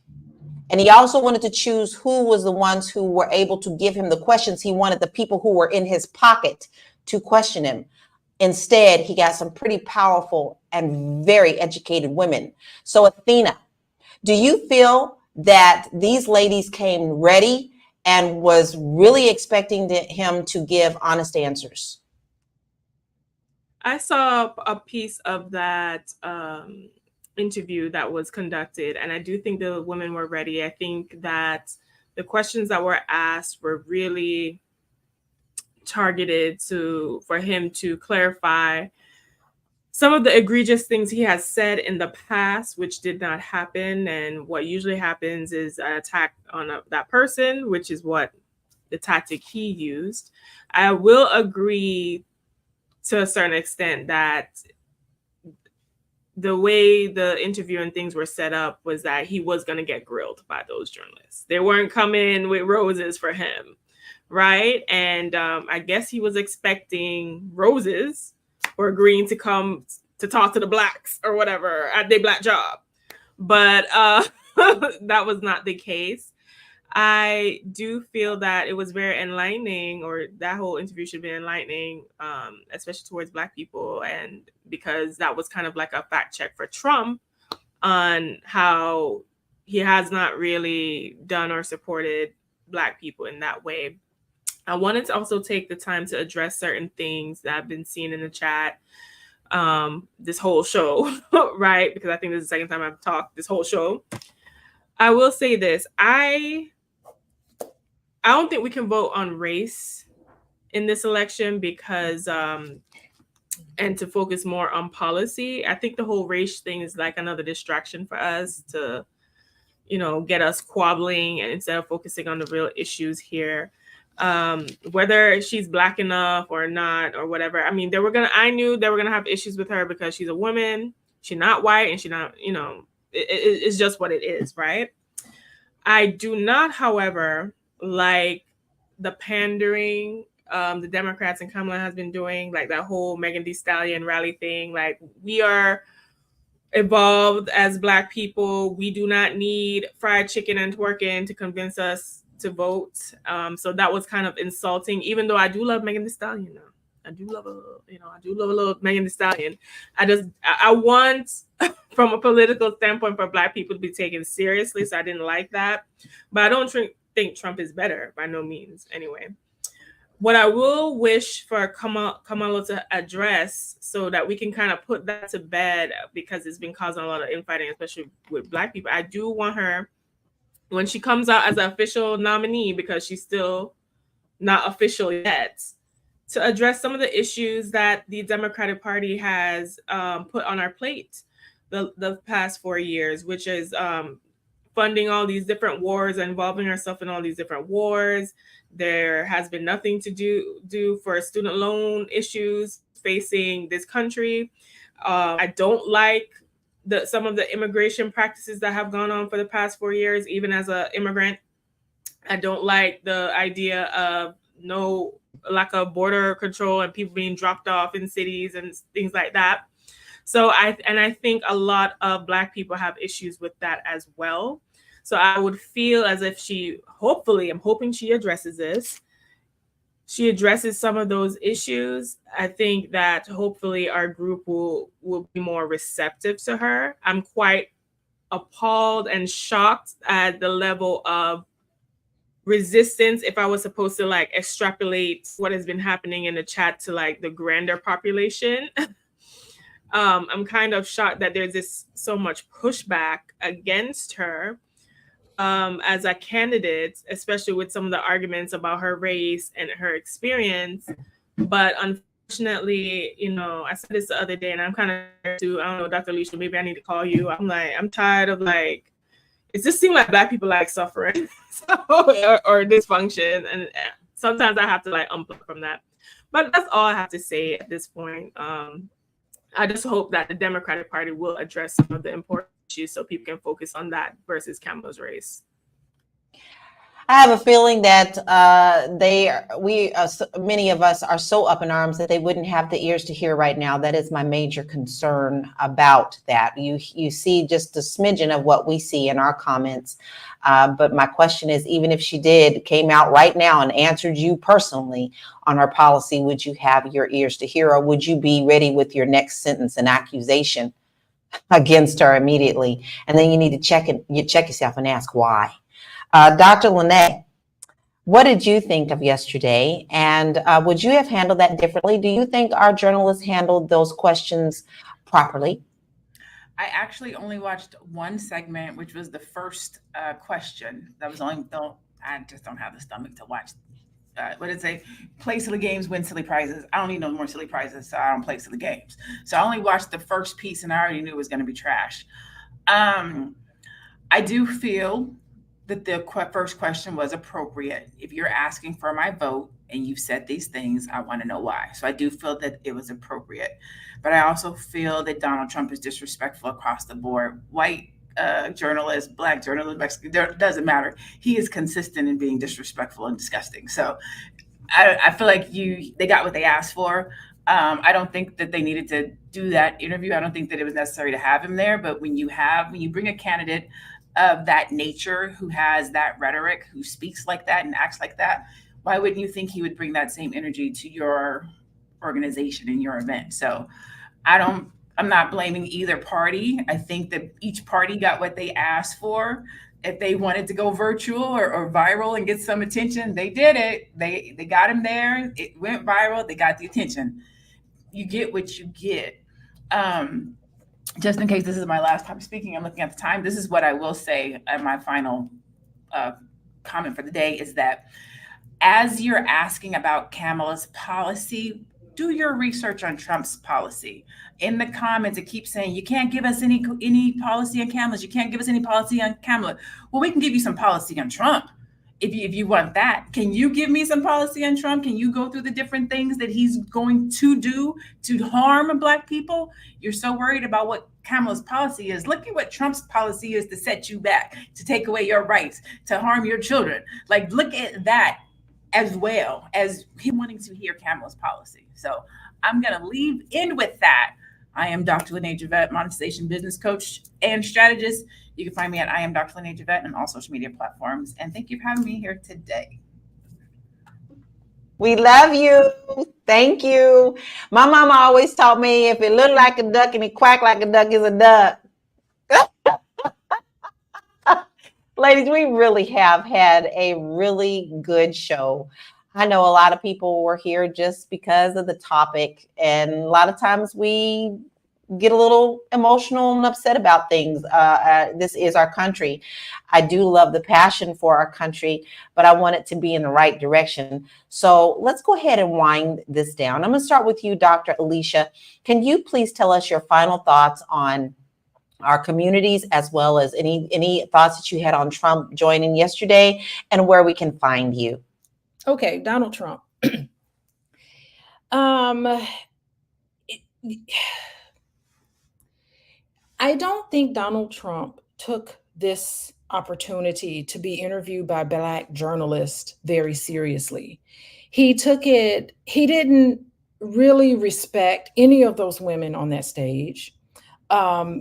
And he also wanted to choose who was the ones who were able to give him the questions. He wanted the people who were in his pocket to question him. Instead, he got some pretty powerful and very educated women. So, Athena, do you feel that these ladies came ready and was really expecting him to give honest answers? I saw a piece of that interview that was conducted, and I do think the women were ready. I think that the questions that were asked were really targeted for him to clarify some of the egregious things he has said in the past, which did not happen. And what usually happens is an attack on that person, which is what the tactic he used. I will agree to a certain extent that the way the interview and things were set up was that he was going to get grilled by those journalists. They weren't coming with roses for him, right? And I guess he was expecting roses or agreeing to come to talk to the Blacks or whatever at their Black job. But that was not the case. I do feel that it was very enlightening, or that whole interview should be enlightening, especially towards Black people. And because that was kind of like a fact check for Trump on how he has not really done or supported Black people in that way. I wanted to also take the time to address certain things that I've been seeing in the chat this whole show, right? Because I think this is the second time I've talked this whole show. I will say this. I don't think we can vote on race in this election because, and to focus more on policy. I think the whole race thing is like another distraction for us to get us squabbling and instead of focusing on the real issues here. Whether she's Black enough or not or whatever. I mean, I knew they were gonna have issues with her because she's a woman, she's not white, and she's not, it's just what it is, right? I do not, however, like the pandering the Democrats and Kamala has been doing, like that whole Megan Thee Stallion rally thing. Like, we are evolved as Black people. We do not need fried chicken and twerking to convince us to vote. So that was kind of insulting, even though I do love Megan Thee Stallion now. I do love a little Megan Thee Stallion. I want, from a political standpoint, for Black people to be taken seriously. So I didn't like that. But I don't think Trump is better, by no means, anyway. What I will wish for Kamala to address, so that we can kind of put that to bed, because it's been causing a lot of infighting, especially with Black people. I do want her, when she comes out as an official nominee, because she's still not official yet, to address some of the issues that the Democratic Party has put on our plate the past 4 years, which is funding all these different wars, involving herself in all these different wars. There has been nothing to do for student loan issues facing this country. I don't like some of the immigration practices that have gone on for the past 4 years, even as an immigrant. I don't like the idea of no lack of border control and people being dropped off in cities and things like that. So I think a lot of Black people have issues with that as well. So I would feel as if I'm hoping she addresses this. She addresses some of those issues. I think that hopefully our group will be more receptive to her. I'm quite appalled and shocked at the level of resistance, if I was supposed to like extrapolate what has been happening in the chat to like the grander population. I'm kind of shocked that there's so much pushback against her as a candidate, especially with some of the arguments about her race and her experience. But unfortunately, I said this the other day, and I'm kind of, I don't know, Dr. Alicia, maybe I need to call you. I'm tired of like, it just seems like Black people like suffering or dysfunction. And sometimes I have to like unplug from that. But that's all I have to say at this point. I just hope that the Democratic Party will address some of the important issues so people can focus on that versus Kamala's race. I have a feeling that many of us are so up in arms that they wouldn't have the ears to hear right now. That is my major concern about that. You see just a smidgen of what we see in our comments. But my question is, even if she came out right now and answered you personally on her policy, would you have your ears to hear, or would you be ready with your next sentence and accusation against her immediately? And then you need to check yourself and ask why. Dr. Lynette, what did you think of yesterday? And would you have handled that differently? Do you think our journalists handled those questions properly? I actually only watched one segment, which was the first question. That was only, I just don't have the stomach to watch. What did it say? Play silly games, win silly prizes. I don't need no more silly prizes, so I don't play silly games. So I only watched the first piece, and I already knew it was going to be trash. I do feel that the first question was appropriate. If you're asking for my vote and you've said these things, I want to know why. So I do feel that it was appropriate. But I also feel that Donald Trump is disrespectful across the board. White journalists, Black journalists, Mexican, doesn't matter. He is consistent in being disrespectful and disgusting. So I feel like they got what they asked for. I don't think that they needed to do that interview. I don't think that it was necessary to have him there. But when you bring a candidate of that nature, who has that rhetoric, who speaks like that and acts like that, why wouldn't you think he would bring that same energy to your organization and your event? So I'm not blaming either party. I think that each party got what they asked for. If they wanted to go virtual or viral and get some attention, they did it. They got him there. It went viral. They got the attention. You get what you get. Just in case this is my last time speaking, I'm looking at the time. This is what I will say at my final comment for the day, is that as you're asking about Kamala's policy, do your research on Trump's policy. In the comments, it keeps saying you can't give us any policy on Kamala. You can't give us any policy on Kamala. Well, we can give you some policy on Trump if you want that. Can you give me some policy on Trump? Can you go through the different things that he's going to do to harm Black people? You're so worried about what Kamala's policy is. Look at what Trump's policy is to set you back, to take away your rights, to harm your children. Like, look at that as well as him wanting to hear Kamala's policy. So I'm going to end with that. I am Dr. Lene Javette, monetization business coach and strategist. You can find me at I am Dr. Lene Javette on all social media platforms. And thank you for having me here today. We love you. Thank you. My mama always taught me if it looked like a duck and it quack like a duck is a duck. Ladies, we really have had a really good show. I know a lot of people were here just because of the topic, and a lot of times we get a little emotional and upset about things. This is our country. I do love the passion for our country, but I want it to be in the right direction. So let's go ahead and wind this down. I'm going to start with you, Dr. Alicia. Can you please tell us your final thoughts on our communities, as well as any thoughts that you had on Trump joining yesterday and where we can find you? Okay, Donald Trump. I don't think Donald Trump took this opportunity to be interviewed by Black journalists very seriously. He didn't really respect any of those women on that stage.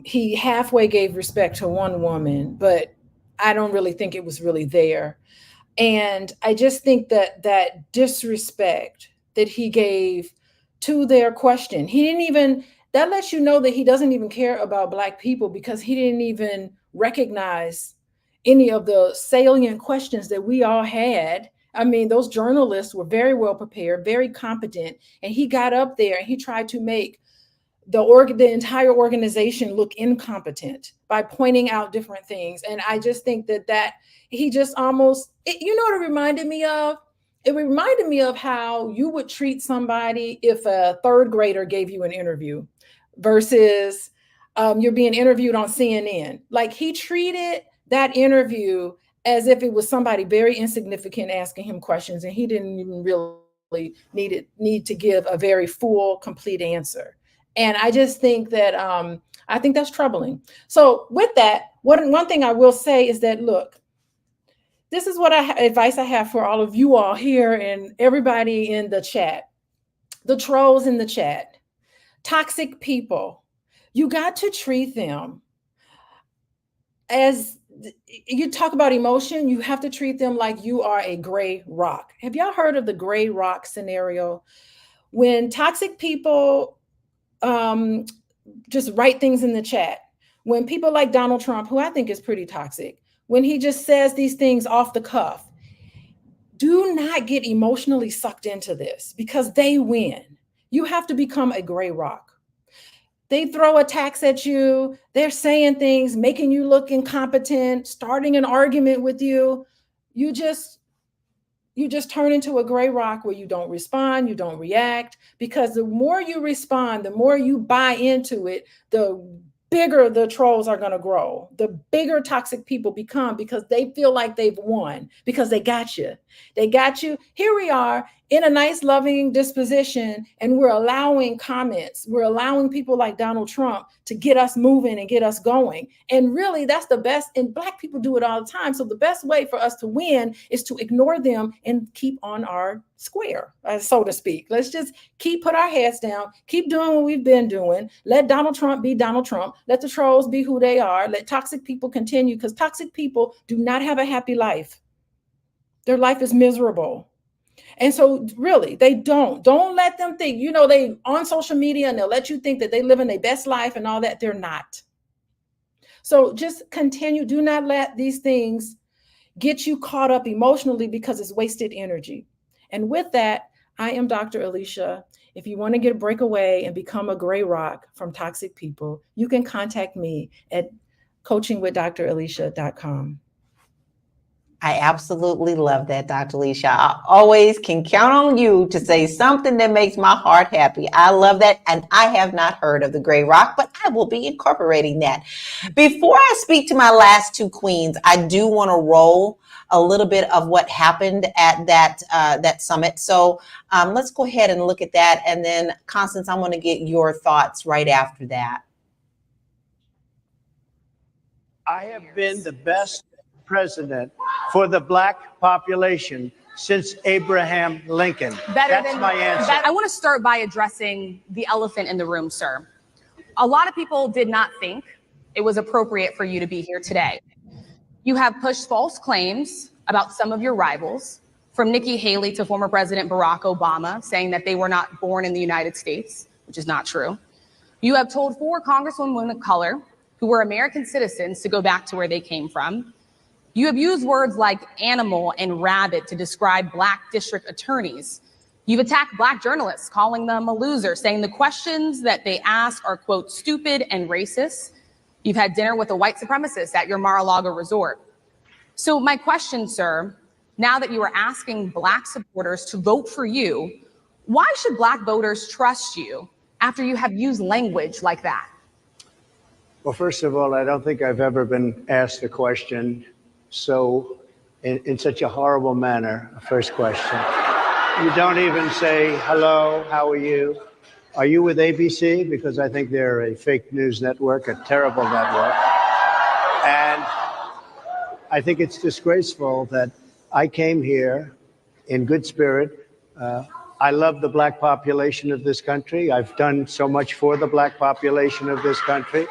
He halfway gave respect to one woman, but I don't really think it was really there. And I just think that disrespect that he gave to their question, that lets you know that he doesn't even care about Black people, because he didn't even recognize any of the salient questions that we all had. I mean, those journalists were very well prepared, very competent, and he got up there and he tried to make the entire organization look incompetent by pointing out different things. And I just think that he just almost, you know what it reminded me of? It reminded me of how you would treat somebody if a third grader gave you an interview versus you're being interviewed on CNN. Like, he treated that interview as if it was somebody very insignificant asking him questions, and he didn't even really need to give a very full, complete answer. And I just think that I think that's troubling. So with that, one thing I will say is that, look, this is what advice I have for all of you all here and everybody in the chat, the trolls in the chat, toxic people. You got to treat them as, you talk about emotion, you have to treat them like you are a gray rock. Have y'all heard of the gray rock scenario? When toxic people just write things in the chat, when people like Donald Trump, who I think is pretty toxic, when he just says these things off the cuff, do not get emotionally sucked into this, because they win. You have to become a gray rock. They throw attacks at you. They're saying things, making you look incompetent, starting an argument with you. You just turn into a gray rock where you don't respond, you don't react, because the more you respond, the more you buy into it, the bigger the trolls are going to grow, the bigger toxic people become, because they feel like they've won, because they got you. They got you. Here we are in a nice, loving disposition, and we're allowing comments. We're allowing people like Donald Trump to get us moving and get us going. And really, that's the best. And Black people do it all the time. So the best way for us to win is to ignore them and keep on our square, so to speak. Let's just put our heads down, keep doing what we've been doing. Let Donald Trump be Donald Trump. Let the trolls be who they are. Let toxic people continue, because toxic people do not have a happy life. Their life is miserable. And so really, they don't let them think, they on social media and they'll let you think that they live in their best life and all that. They're not. So just continue. Do not let these things get you caught up emotionally, because it's wasted energy. And with that, I am Dr. Alicia. If you want to get a breakaway and become a gray rock from toxic people, you can contact me at coachingwithdralicia.com. I absolutely love that, Dr. Leisha. I always can count on you to say something that makes my heart happy. I love that. And I have not heard of the Gray Rock, but I will be incorporating that. Before I speak to my last two queens, I do want to roll a little bit of what happened at that summit. So let's go ahead and look at that. And then, Constance, I want to get your thoughts right after that. I have been the best president for the Black population since Abraham Lincoln. That's my answer. I want to start by addressing the elephant in the room, sir. A lot of people did not think it was appropriate for you to be here today. You have pushed false claims about some of your rivals, from Nikki Haley to former President Barack Obama, saying that they were not born in the United States, which is not true. You have told 4 congresswomen of color who were American citizens to go back to where they came from. You have used words like animal and rabbit to describe Black district attorneys. You've attacked Black journalists, calling them a loser, saying the questions that they ask are, quote, stupid and racist. You've had dinner with a white supremacist at your Mar-a-Lago resort. So my question, sir, now that you are asking Black supporters to vote for you, why should Black voters trust you after you have used language like that? Well, first of all, I don't think I've ever been asked a question so in such a horrible manner. First question. You don't even say, hello, how are you? Are you with ABC? Because I think they're a fake news network, a terrible network. And I think it's disgraceful that I came here in good spirit. I love the Black population of this country. I've done so much for the Black population of this country,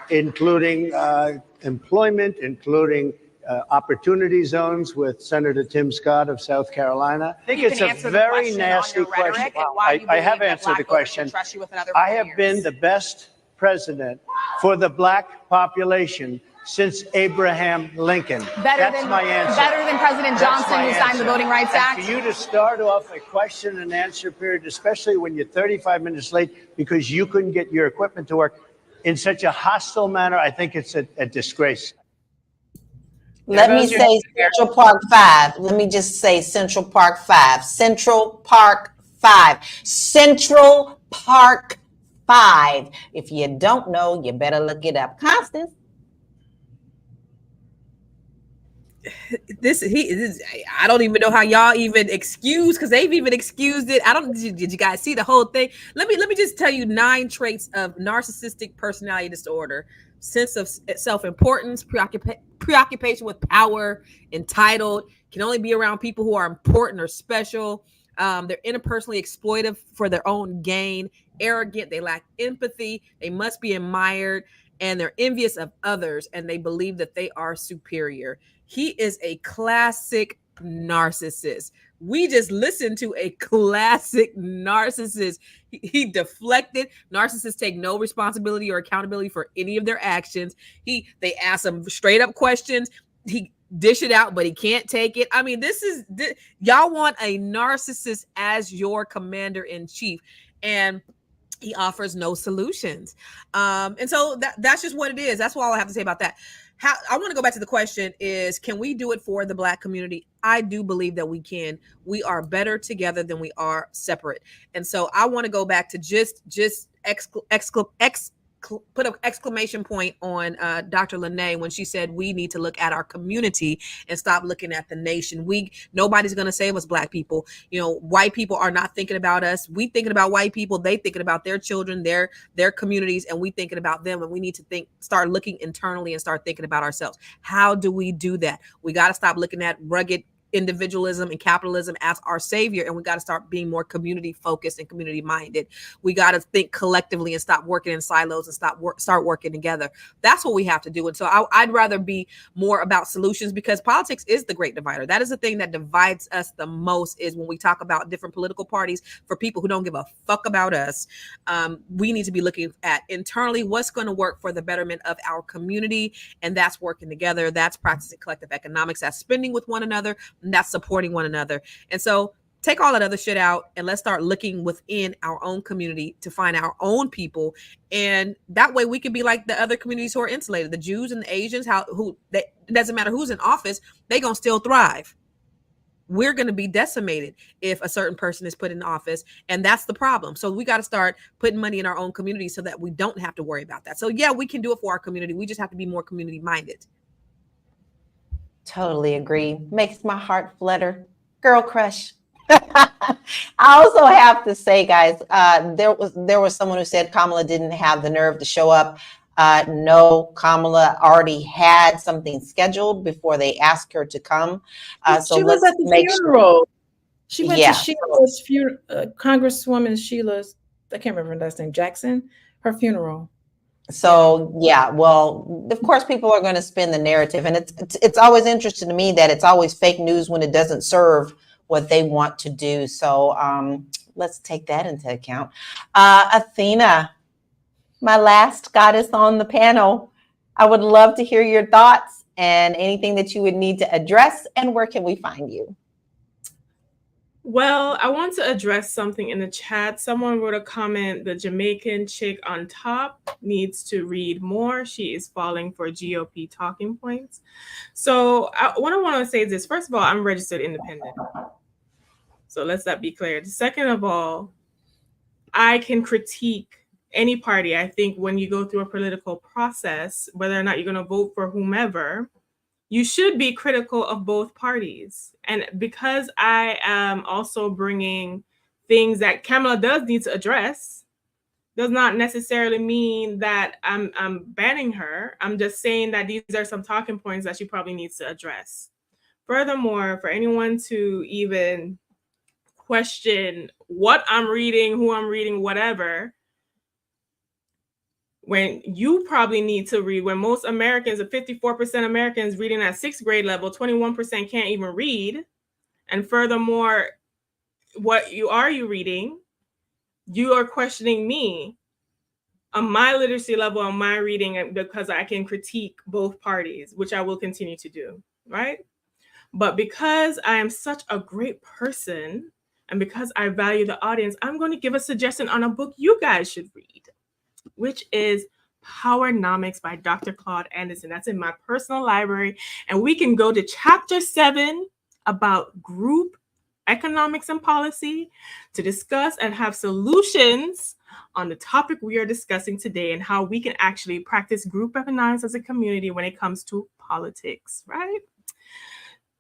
including employment, including opportunity zones with Senator Tim Scott of South Carolina. I think it's a very nasty question. I have answered the question. I have been the best president for the Black population since Abraham Lincoln. That's my answer. Better than President Johnson, who signed the Voting Rights Act? For you to start off a question and answer period, especially when you're 35 minutes late because you couldn't get your equipment to work in such a hostile manner, I think it's a disgrace. Let me say Central Park 5. Let me just say Central Park 5. Central Park 5. Central Park 5. If you don't know, you better look it up. Constance. I don't even know how y'all even excuse, because they've even excused it. Did you guys see the whole thing? Let me just tell you 9 traits of narcissistic personality disorder: sense of self-importance, preoccupation with power, entitled, can only be around people who are important or special. They're interpersonally exploitive for their own gain, arrogant, they lack empathy, they must be admired, and they're envious of others, and they believe that they are superior. He is a classic narcissist. We just listened to a classic narcissist. He deflected. Narcissists take no responsibility or accountability for any of their actions. They ask him straight up questions. He dish it out, but he can't take it. I mean, y'all want a narcissist as your commander in chief, and he offers no solutions. And so that's just what it is. That's all I have to say about that. I want to go back to the question is, can we do it for the Black community? I do believe that we can. We are better together than we are separate. And so I want to go back to just put an exclamation point on Dr. Lene when she said we need to look at our community and stop looking at the nation. Nobody's going to save us, Black people. You know, white people are not thinking about us. We thinking about white people. They thinking about their children, their communities, and we thinking about them. And we need to start looking internally and start thinking about ourselves. How do we do that? We got to stop looking at rugged individualism and capitalism as our savior, and we got to start being more community focused and community minded. We got to think collectively and stop working in silos and start working together. That's what we have to do. And so I'd rather be more about solutions, because politics is the great divider. That is the thing that divides us the most, is when we talk about different political parties. For people who don't give a fuck about us, we need to be looking at internally what's going to work for the betterment of our community, and that's working together. That's practicing collective economics. That's spending with one another. And that's supporting one another. And so take all that other shit out and let's start looking within our own community to find our own people. And that way we can be like the other communities who are insulated, the Jews and the Asians, It doesn't matter who's in office, they're going to still thrive. We're going to be decimated if a certain person is put in office. And that's the problem. So we got to start putting money in our own community so that we don't have to worry about that. So yeah, we can do it for our community. We just have to be more community minded. Totally agree. Makes my heart flutter. Girl crush. I also have to say, guys, there was someone who said Kamala didn't have the nerve to show up. No, Kamala already had something scheduled before they asked her to come. So she was let's at the make funeral. sure. She went Yeah. to Sheila's funeral, Congresswoman Sheila's, I can't remember her last name, Jackson, her funeral. So yeah, well, of course, people are going to spin the narrative, and it's always interesting to me that it's always fake news when it doesn't serve what they want to do. So let's take that into account. Athena, my last goddess on the panel, I would love to hear your thoughts and anything that you would need to address, and where can we find you? Well, I want to address something in the chat. Someone wrote a comment, the Jamaican chick on top needs to read more. She is falling for GOP talking points. So what I want to say is this. First of all, I'm registered independent. So let's that be clear. Second of all, I can critique any party. I think when you go through a political process, whether or not you're going to vote for whomever, you should be critical of both parties. And because I am also bringing things that Kamala does need to address, does not necessarily mean that I'm banning her. I'm just saying that these are some talking points that she probably needs to address. Furthermore, for anyone to even question what I'm reading, who I'm reading, whatever, when you probably need to read, when most Americans, 54% Americans reading at 6th grade level, 21% can't even read. And furthermore, what you reading, you are questioning me on my literacy level, on my reading, because I can critique both parties, which I will continue to do, right? But because I am such a great person, and because I value the audience, I'm going to give a suggestion on a book you guys should read, which is Powernomics by Dr. Claude Anderson. That's in my personal library. And we can go to chapter 7 about group economics and policy to discuss and have solutions on the topic we are discussing today and how we can actually practice group economics as a community when it comes to politics, right?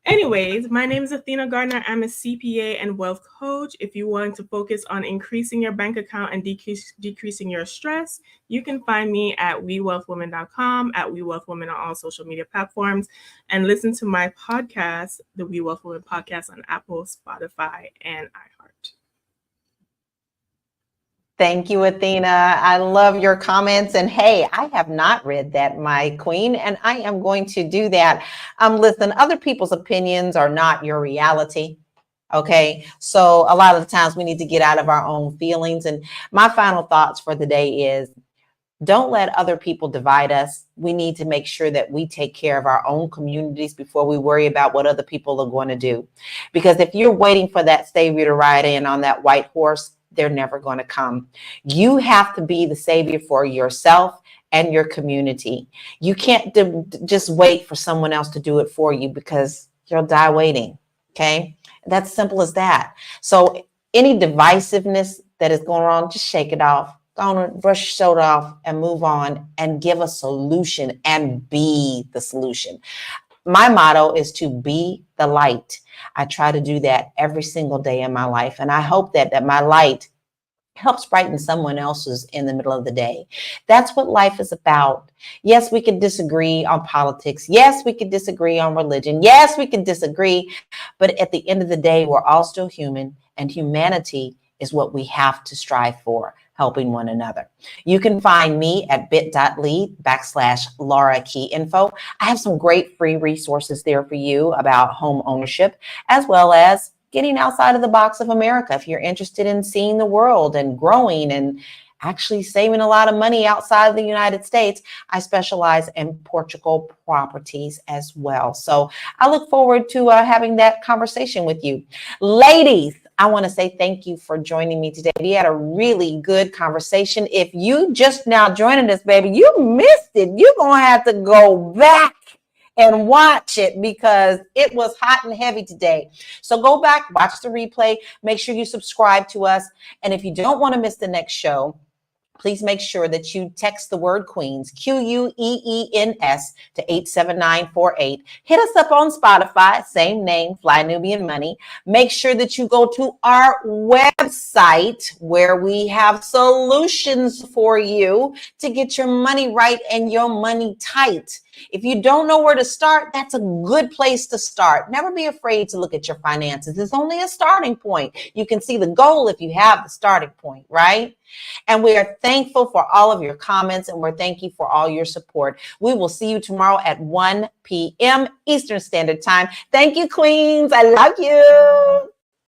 Anyways, my name is Athena Gardner. I'm a CPA and wealth coach. If you want to focus on increasing your bank account and decreasing your stress, you can find me at wewealthwomen.com, at wewealthwomen on all social media platforms, and listen to my podcast, the We Wealth Women podcast, on Apple, Spotify, and iHeart. Thank you, Athena. I love your comments. And hey, I have not read that, my queen, and I am going to do that. Listen, other people's opinions are not your reality. Okay. So a lot of the times we need to get out of our own feelings. And my final thoughts for the day is, don't let other people divide us. We need to make sure that we take care of our own communities before we worry about what other people are going to do. Because if you're waiting for that savior to ride in on that white horse, they're never going to come. You have to be the savior for yourself and your community. You can't just wait for someone else to do it for you, because you'll die waiting. Okay. That's simple as that. So any divisiveness that is going on, just shake it off. Go on, brush your shoulder off and move on and give a solution and be the solution. My motto is to be the light. I try to do that every single day in my life. And I hope that my light helps brighten someone else's in the middle of the day. That's what life is about. Yes, we can disagree on politics. Yes, we can disagree on religion. Yes, we can disagree. But at the end of the day, we're all still human, and humanity is what we have to strive for, helping one another. You can find me at bit.ly/Laura Key Info. I have some great free resources there for you about home ownership, as well as getting outside of the box of America. If you're interested in seeing the world and growing and actually saving a lot of money outside of the United States, I specialize in Portugal properties as well. So I look forward to having that conversation with you. Ladies, I want to say thank you for joining me today. We had a really good conversation. If you just now joining us, baby, you missed it. You're going to have to go back and watch it because it was hot and heavy today. So go back, watch the replay, make sure you subscribe to us. And if you don't want to miss the next show, please make sure that you text the word Queens, Queens, to 87948. Hit us up on Spotify, same name, Fly Nubian Money. Make sure that you go to our website where we have solutions for you to get your money right and your money tight. If you don't know where to start, that's a good place to start. Never be afraid to look at your finances. It's only a starting point. You can see the goal if you have the starting point, right? And we are thankful for all of your comments, and we're thank you for all your support. We will see you tomorrow at 1 p.m. Eastern Standard Time. Thank you, Queens. I love you.